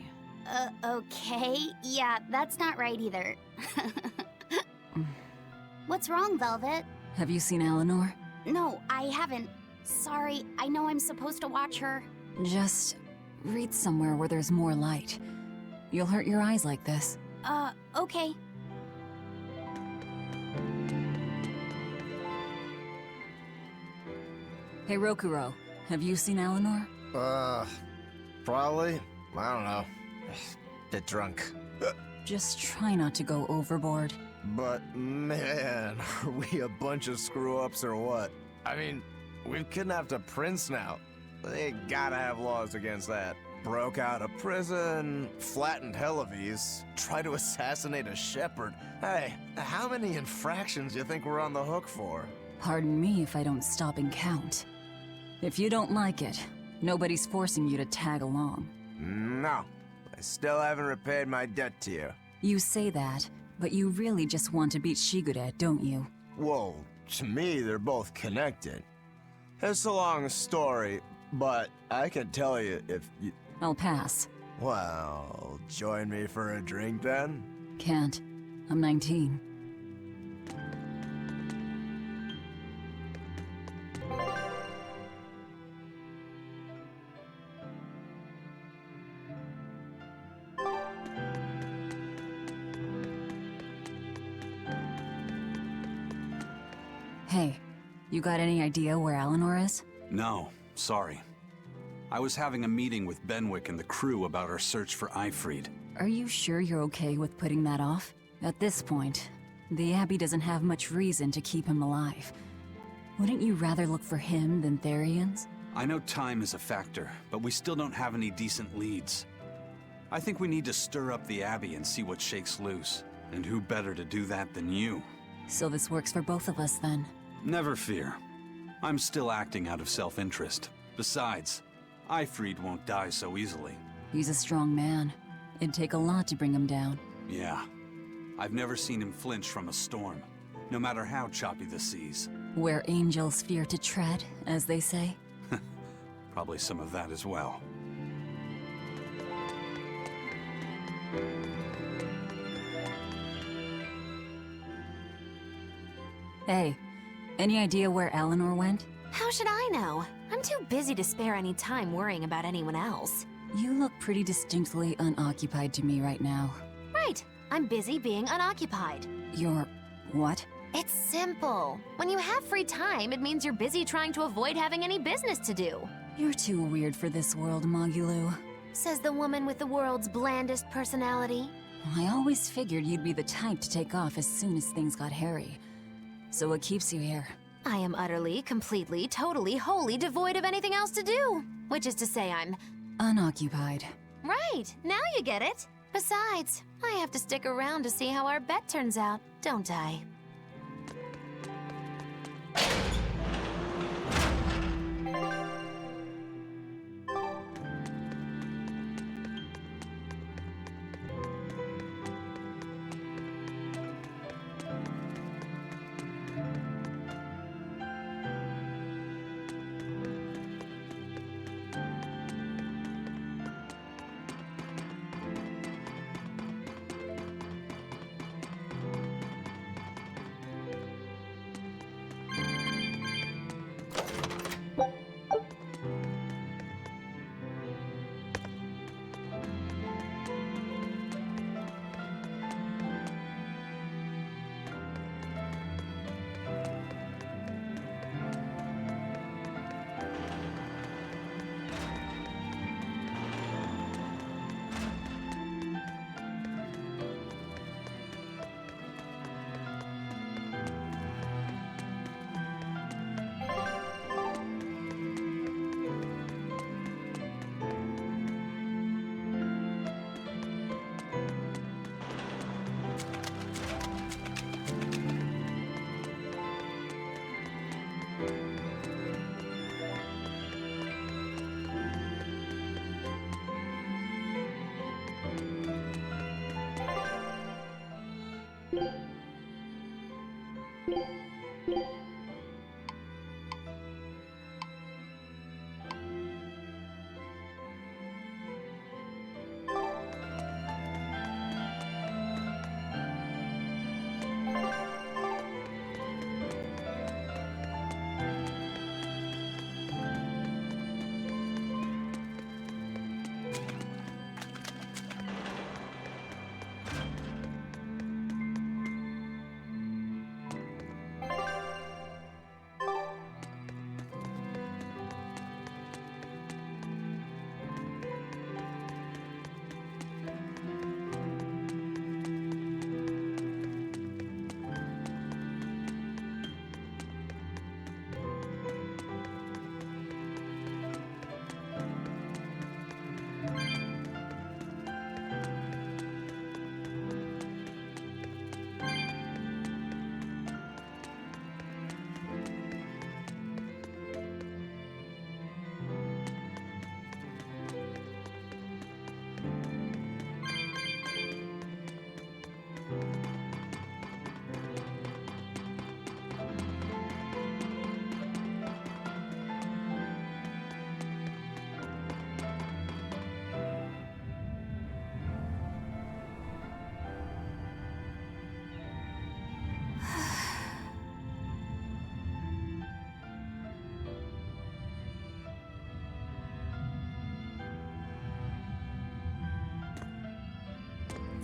Okay. Yeah, that's not right either. What's wrong, Velvet? Have you seen Eleanor? No, I haven't. Sorry, I know I'm supposed to watch her. Just read somewhere where there's more light. You'll hurt your eyes like this. Okay. Hey, Rokuro, have you seen Eleanor? Probably. I don't know. Bit drunk. Just try not to go overboard. But man, are we a bunch of screw-ups or what? I mean, we've kidnapped a prince now. They gotta have laws against that. Broke out of prison, flattened Helavis, tried to assassinate a shepherd. Hey, how many infractions do you think we're on the hook for? Pardon me if I don't stop and count. If you don't like it, nobody's forcing you to tag along. No, I still haven't repaid my debt to you. You say that, but you really just want to beat Shigure, don't you? Whoa, to me they're both connected. It's a long story, but I can tell you if you... I'll pass. Well, join me for a drink then? Can't. I'm 19. Hey, you got any idea where Eleanor is? No, sorry. I was having a meeting with Benwick and the crew about our search for Eifried. Are you sure you're okay with putting that off? At this point, the Abbey doesn't have much reason to keep him alive. Wouldn't you rather look for him than Therians? I know time is a factor, but we still don't have any decent leads. I think we need to stir up the Abbey and see what shakes loose. And who better to do that than you? So this works for both of us then. Never fear. I'm still acting out of self-interest. Besides, Ifrid won't die so easily. He's a strong man. It'd take a lot to bring him down. Yeah. I've never seen him flinch from a storm, no matter how choppy the seas. Where angels fear to tread, as they say. Probably some of that as well. Hey, any idea where Eleanor went? How should I know? I'm too busy to spare any time worrying about anyone else. You look pretty distinctly unoccupied to me right now. Right. I'm busy being unoccupied. You're... what? It's simple. When you have free time, it means you're busy trying to avoid having any business to do. You're too weird for this world, Magulu. Says the woman with the world's blandest personality. I always figured you'd be the type to take off as soon as things got hairy. So what keeps you here? I am utterly, completely, totally, wholly devoid of anything else to do. Which is to say I'm... unoccupied. Right, now you get it. Besides, I have to stick around to see how our bet turns out, don't I?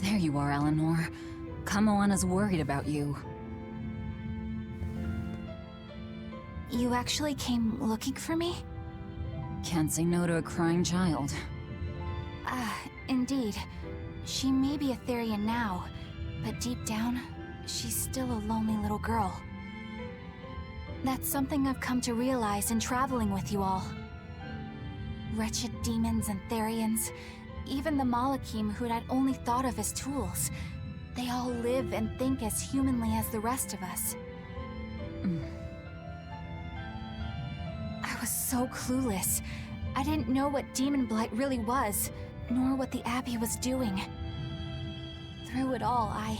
There you are, Eleanor. Kamoana's worried about you. You actually came looking for me? Can't say no to a crying child. Indeed. She may be a Therian now, but deep down, she's still a lonely little girl. That's something I've come to realize in traveling with you all. Wretched demons and Therians, even the Malakim who I'd only thought of as tools, they all live and think as humanly as the rest of us. was so clueless. I didn't know what demon blight really was, nor what the Abbey was doing. Through it all, I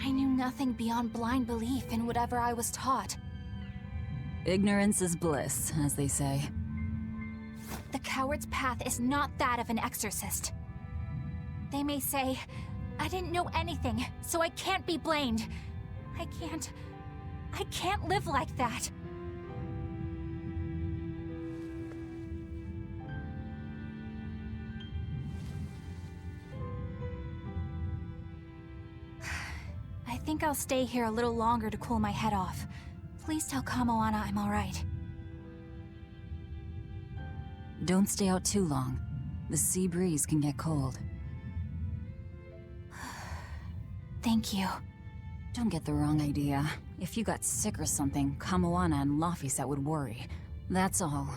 knew nothing beyond blind belief in whatever I was taught. Ignorance is bliss, as they say. The coward's path is not that of an exorcist. They may say, I didn't know anything, so I can't be blamed. I can't live like that. I think I'll stay here a little longer to cool my head off. Please tell Kamoana I'm alright. Don't stay out too long. The sea breeze can get cold. Thank you. Don't get the wrong idea. If you got sick or something, Kamoana and Laphicet would worry. That's all.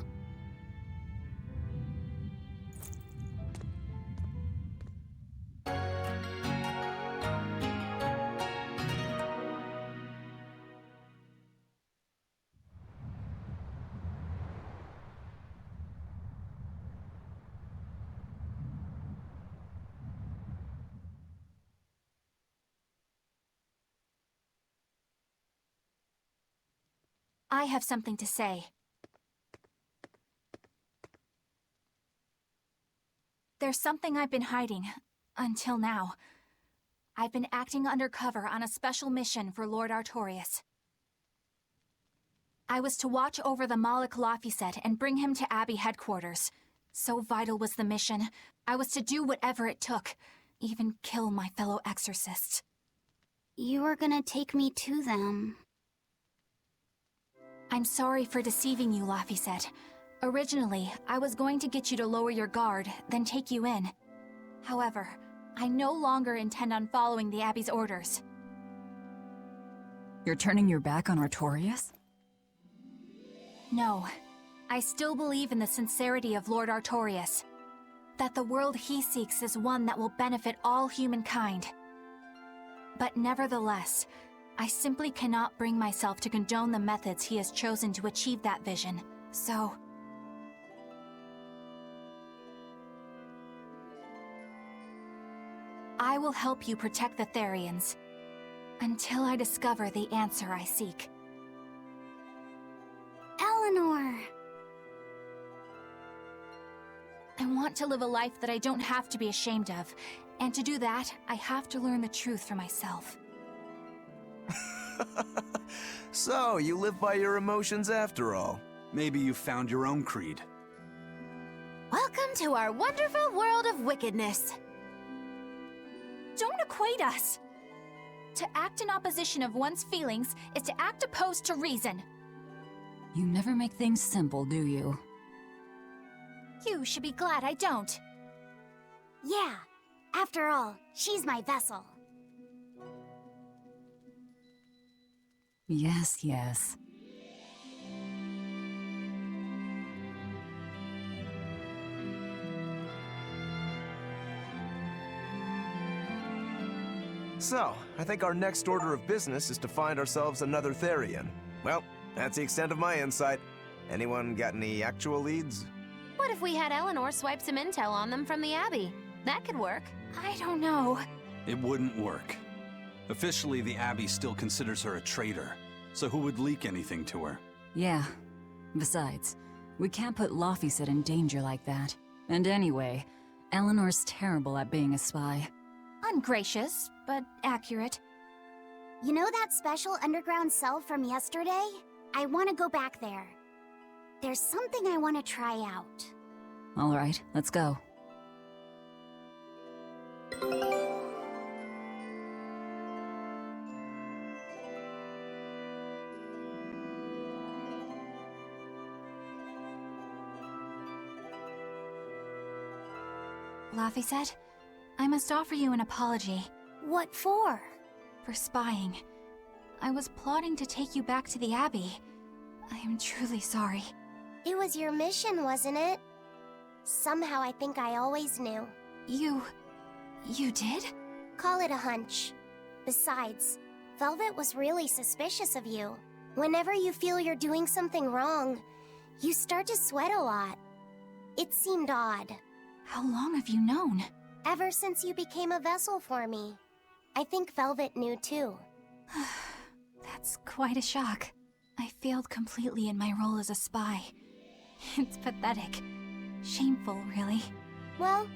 I have something to say. There's something I've been hiding, until now. I've been acting undercover on a special mission for Lord Artorias. I was to watch over the Malik Laphicet and bring him to Abbey headquarters. So vital was the mission, I was to do whatever it took, even kill my fellow exorcists. You were gonna take me to them. I'm sorry for deceiving you, Laphicet. Originally, I was going to get you to lower your guard, then take you in. However, I no longer intend on following the Abbey's orders. You're turning your back on Artorias? No. I still believe in the sincerity of Lord Artorias. That the world he seeks is one that will benefit all humankind. But nevertheless, I simply cannot bring myself to condone the methods he has chosen to achieve that vision, so... I will help you protect the Therians, until I discover the answer I seek. Eleanor! I want to live a life that I don't have to be ashamed of, and to do that, I have to learn the truth for myself. So, you live by your emotions after all. Maybe you found your own creed. Welcome to our wonderful world of wickedness. Don't equate us! To act in opposition of one's feelings is to act opposed to reason. You never make things simple, do you? You should be glad I don't. Yeah. After all, she's my vessel. Yes, yes. So, I think our next order of business is to find ourselves another Therian. Well, that's the extent of my insight. Anyone got any actual leads? What if we had Eleanor swipe some intel on them from the Abbey? That could work. I don't know. It wouldn't work. Officially, the Abbey still considers her a traitor. So who would leak anything to her? Yeah. Besides, we can't put Laphicet in danger like that. And anyway, Eleanor's terrible at being a spy. Ungracious, but accurate. You know that special underground cell from yesterday? I want to go back there. There's something I want to try out. All right, let's go. Laphicet, I must offer you an apology. What for? For spying. I was plotting to take you back to the Abbey. I am truly sorry. It was your mission, wasn't it? Somehow I think I always knew. You did? Call it a hunch. Besides, Velvet was really suspicious of you. Whenever you feel you're doing something wrong, You start to sweat a lot. It seemed odd. How long have you known? Ever since you became a vessel for me. I think Velvet knew too. That's quite a shock. I failed completely in my role as a spy. It's pathetic. Shameful, really. Well,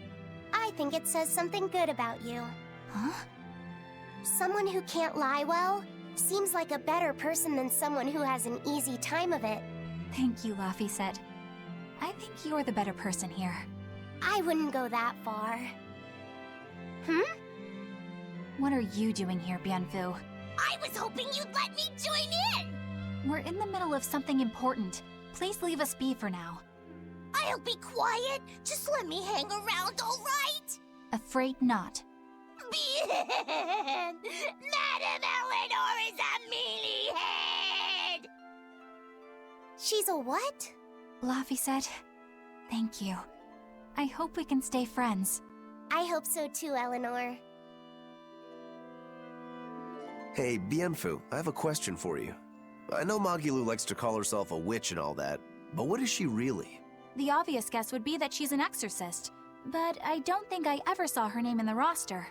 I think it says something good about you. Huh? Someone who can't lie well seems like a better person than someone who has an easy time of it. Thank you, Laphicet. I think you're the better person here. I wouldn't go that far. What are you doing here, Bienfu? I was hoping you'd let me join in! We're in the middle of something important. Please leave us be for now. I'll be quiet. Just let me hang around, all right? Afraid not. Bien! Madame Eleanor is a mealy-head! She's a what? Laphicet, thank you. I hope we can stay friends. I hope so too, Eleanor. Hey, Bienfu, I have a question for you. I know Magilou likes to call herself a witch and all that, but what is she really? The obvious guess would be that she's an exorcist, but I don't think I ever saw her name in the roster.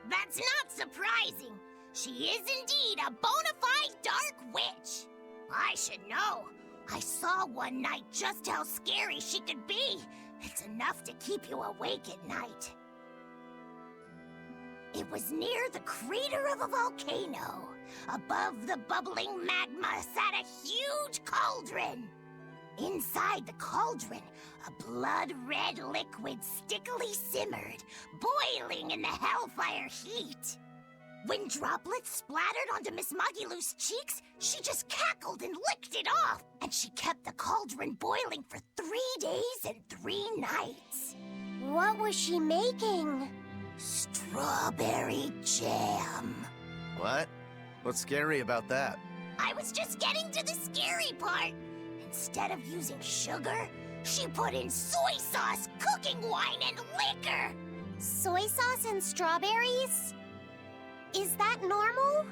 That's not surprising. She is indeed a bona fide dark witch. I should know. I saw one night just how scary she could be. It's enough to keep you awake at night. It was near the crater of a volcano. Above the bubbling magma sat a huge cauldron. Inside the cauldron, a blood-red liquid stickily simmered, boiling in the hellfire heat. When droplets splattered onto Miss Magilou's cheeks, she just cackled and licked it off, and she kept the cauldron boiling for 3 days and 3 nights. What was she making? Strawberry jam. What? What's scary about that? I was just getting to the scary part. Instead of using sugar, she put in soy sauce, cooking wine, and liquor. Soy sauce and strawberries? Is that normal?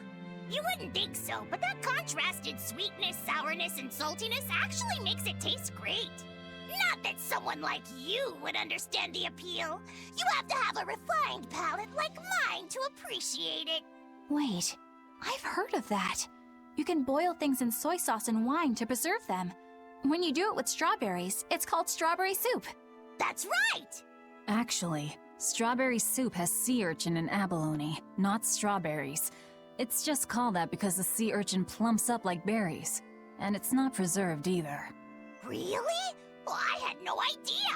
You wouldn't think so, but that contrasted sweetness, sourness, and saltiness actually makes it taste great. Not that someone like you would understand the appeal. You have to have a refined palate like mine to appreciate it. Wait, I've heard of that. You can boil things in soy sauce and wine to preserve them. When you do it with strawberries, it's called strawberry soup. That's right! Actually, strawberry soup has sea urchin and abalone, not strawberries. It's just called that because the sea urchin plumps up like berries. And it's not preserved either. Really? Well, I had no idea.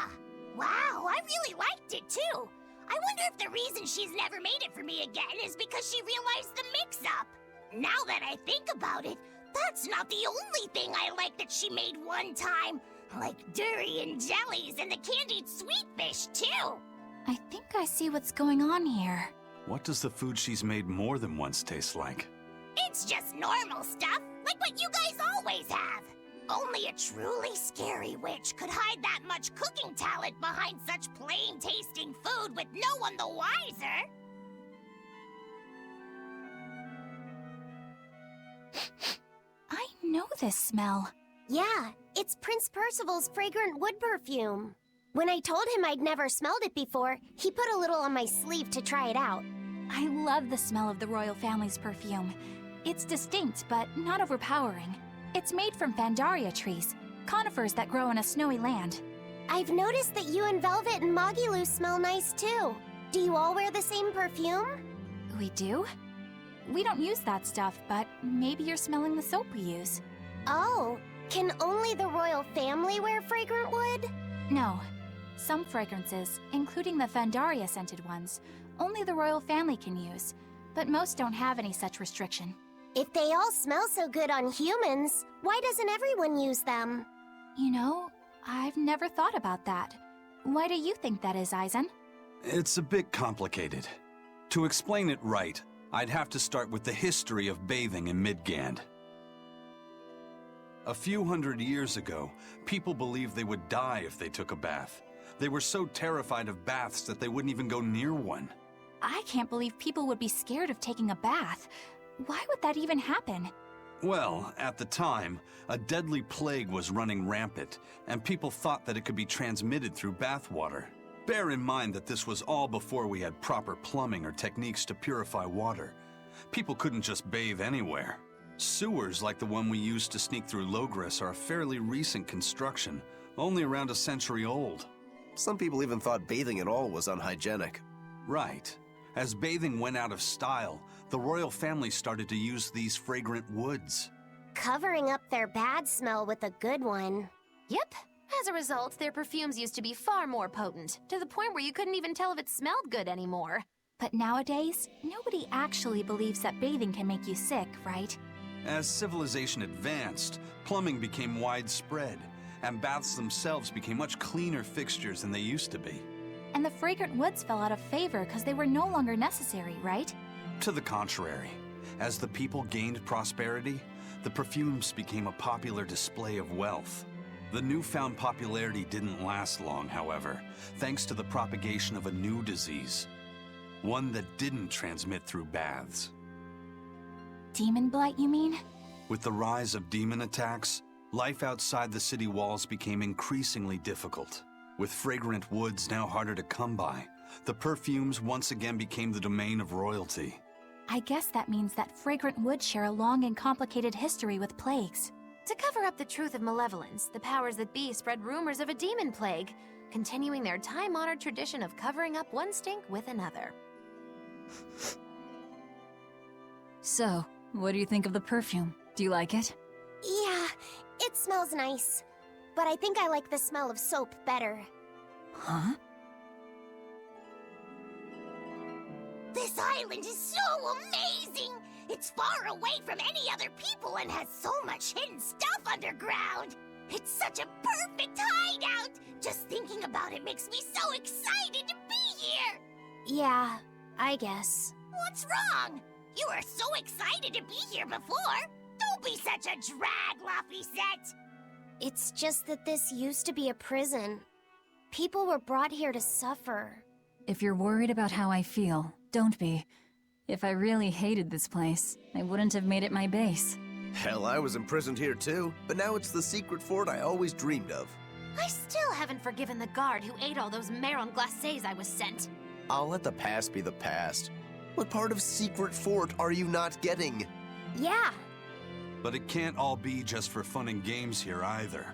Wow, I really liked it too. I wonder if the reason she's never made it for me again is because she realized the mix-up. Now that I think about it, that's not the only thing I like that she made one time. Like durian jellies and the candied sweet fish, too. I think I see what's going on here. What does the food she's made more than once taste like? It's just normal stuff, like what you guys always have. Only a truly scary witch could hide that much cooking talent behind such plain-tasting food with no one the wiser. I know this smell. Yeah, it's Prince Percival's fragrant wood perfume. When I told him I'd never smelled it before, he put a little on my sleeve to try it out. I love the smell of the royal family's perfume. It's distinct, but not overpowering. It's made from Fandaria trees, conifers that grow in a snowy land. I've noticed that you and Velvet and Magilou smell nice too. Do you all wear the same perfume? We do? We don't use that stuff, but maybe you're smelling the soap we use. Oh, can only the royal family wear fragrant wood? No. Some fragrances, including the Fandaria-scented ones, only the royal family can use, but most don't have any such restriction. If they all smell so good on humans, why doesn't everyone use them? You know, I've never thought about that. Why do you think that is, Aizen? It's a bit complicated. To explain it right, I'd have to start with the history of bathing in Midgand. A few hundred years ago, people believed they would die if they took a bath. They were so terrified of baths that they wouldn't even go near one. I can't believe people would be scared of taking a bath. Why would that even happen? Well, at the time, a deadly plague was running rampant, and people thought that it could be transmitted through bathwater. Bear in mind that this was all before we had proper plumbing or techniques to purify water. People couldn't just bathe anywhere. Sewers like the one we used to sneak through Logres are a fairly recent construction, only around a century old. Some people even thought bathing at all was unhygienic. Right. As bathing went out of style, the royal family started to use these fragrant woods. Covering up their bad smell with a good one. Yep. As a result, their perfumes used to be far more potent, to the point where you couldn't even tell if it smelled good anymore. But nowadays, nobody actually believes that bathing can make you sick, right? As civilization advanced, plumbing became widespread, and baths themselves became much cleaner fixtures than they used to be. And the fragrant woods fell out of favor because they were no longer necessary, right? To the contrary, as the people gained prosperity, the perfumes became a popular display of wealth. The newfound popularity didn't last long, however, thanks to the propagation of a new disease. One that didn't transmit through baths. Demon blight, you mean? With the rise of demon attacks, life outside the city walls became increasingly difficult. With fragrant woods now harder to come by, the perfumes once again became the domain of royalty. I guess that means that fragrant woods share a long and complicated history with plagues. To cover up the truth of malevolence, the powers that be spread rumors of a demon plague, continuing their time-honored tradition of covering up one stink with another. So, what do you think of the perfume? Do you like it? Yeah, it smells nice. But I think I like the smell of soap better. Huh? This island is so amazing! It's far away from any other people and has so much hidden stuff underground! It's such a perfect hideout! Just thinking about it makes me so excited to be here! Yeah, I guess. What's wrong? You were so excited to be here before! Don't be such a drag, Laphicet! It's just that this used to be a prison. People were brought here to suffer. If you're worried about how I feel, don't be. If I really hated this place, I wouldn't have made it my base. Hell, I was imprisoned here too, but now it's the secret fort I always dreamed of. I still haven't forgiven the guard who ate all those marron glacés I was sent. I'll let the past be the past. What part of secret fort are you not getting? Yeah. But it can't all be just for fun and games here either.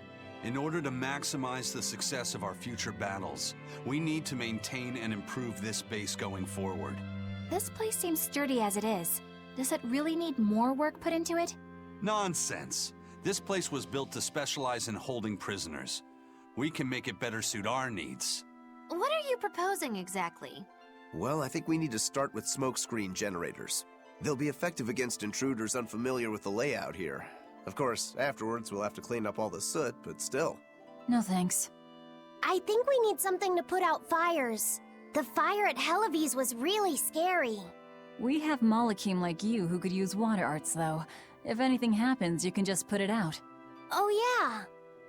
In order to maximize the success of our future battles, we need to maintain and improve this base going forward. This place seems sturdy as it is. Does it really need more work put into it? Nonsense. This place was built to specialize in holding prisoners. We can make it better suit our needs. What are you proposing exactly? Well, I think we need to start with smokescreen generators. They'll be effective against intruders unfamiliar with the layout here. Of course, afterwards we'll have to clean up all the soot, but still. No thanks. I think we need something to put out fires. The fire at Helavi's was really scary. We have Malakim like you who could use water arts, though. If anything happens, you can just put it out. Oh yeah,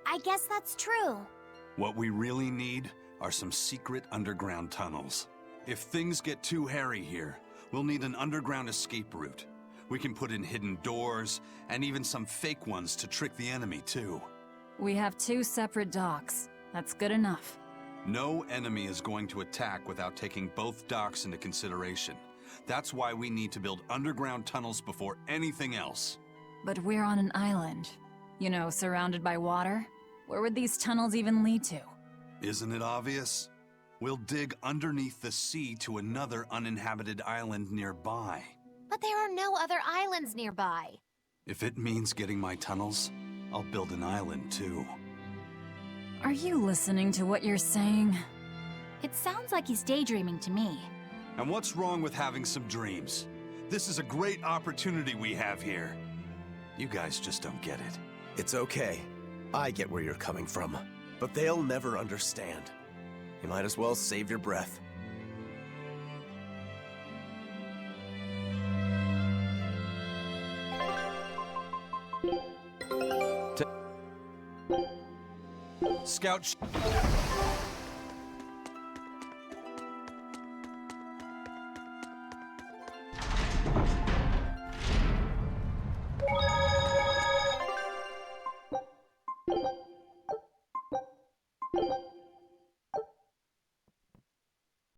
I guess that's true. What we really need are some secret underground tunnels. If things get too hairy here, we'll need an underground escape route. We can put in hidden doors, and even some fake ones to trick the enemy, too. We have 2 separate docks. That's good enough. No enemy is going to attack without taking both docks into consideration. That's why we need to build underground tunnels before anything else. But we're on an island. You know, surrounded by water. Where would these tunnels even lead to? Isn't it obvious? We'll dig underneath the sea to another uninhabited island nearby. But there are no other islands nearby. If it means getting my tunnels, I'll build an island too. Are you listening to what you're saying? It sounds like he's daydreaming to me. And what's wrong with having some dreams? This is a great opportunity we have here. You guys just don't get it. It's okay. I get where you're coming from. But they'll never understand. You might as well save your breath. Scout.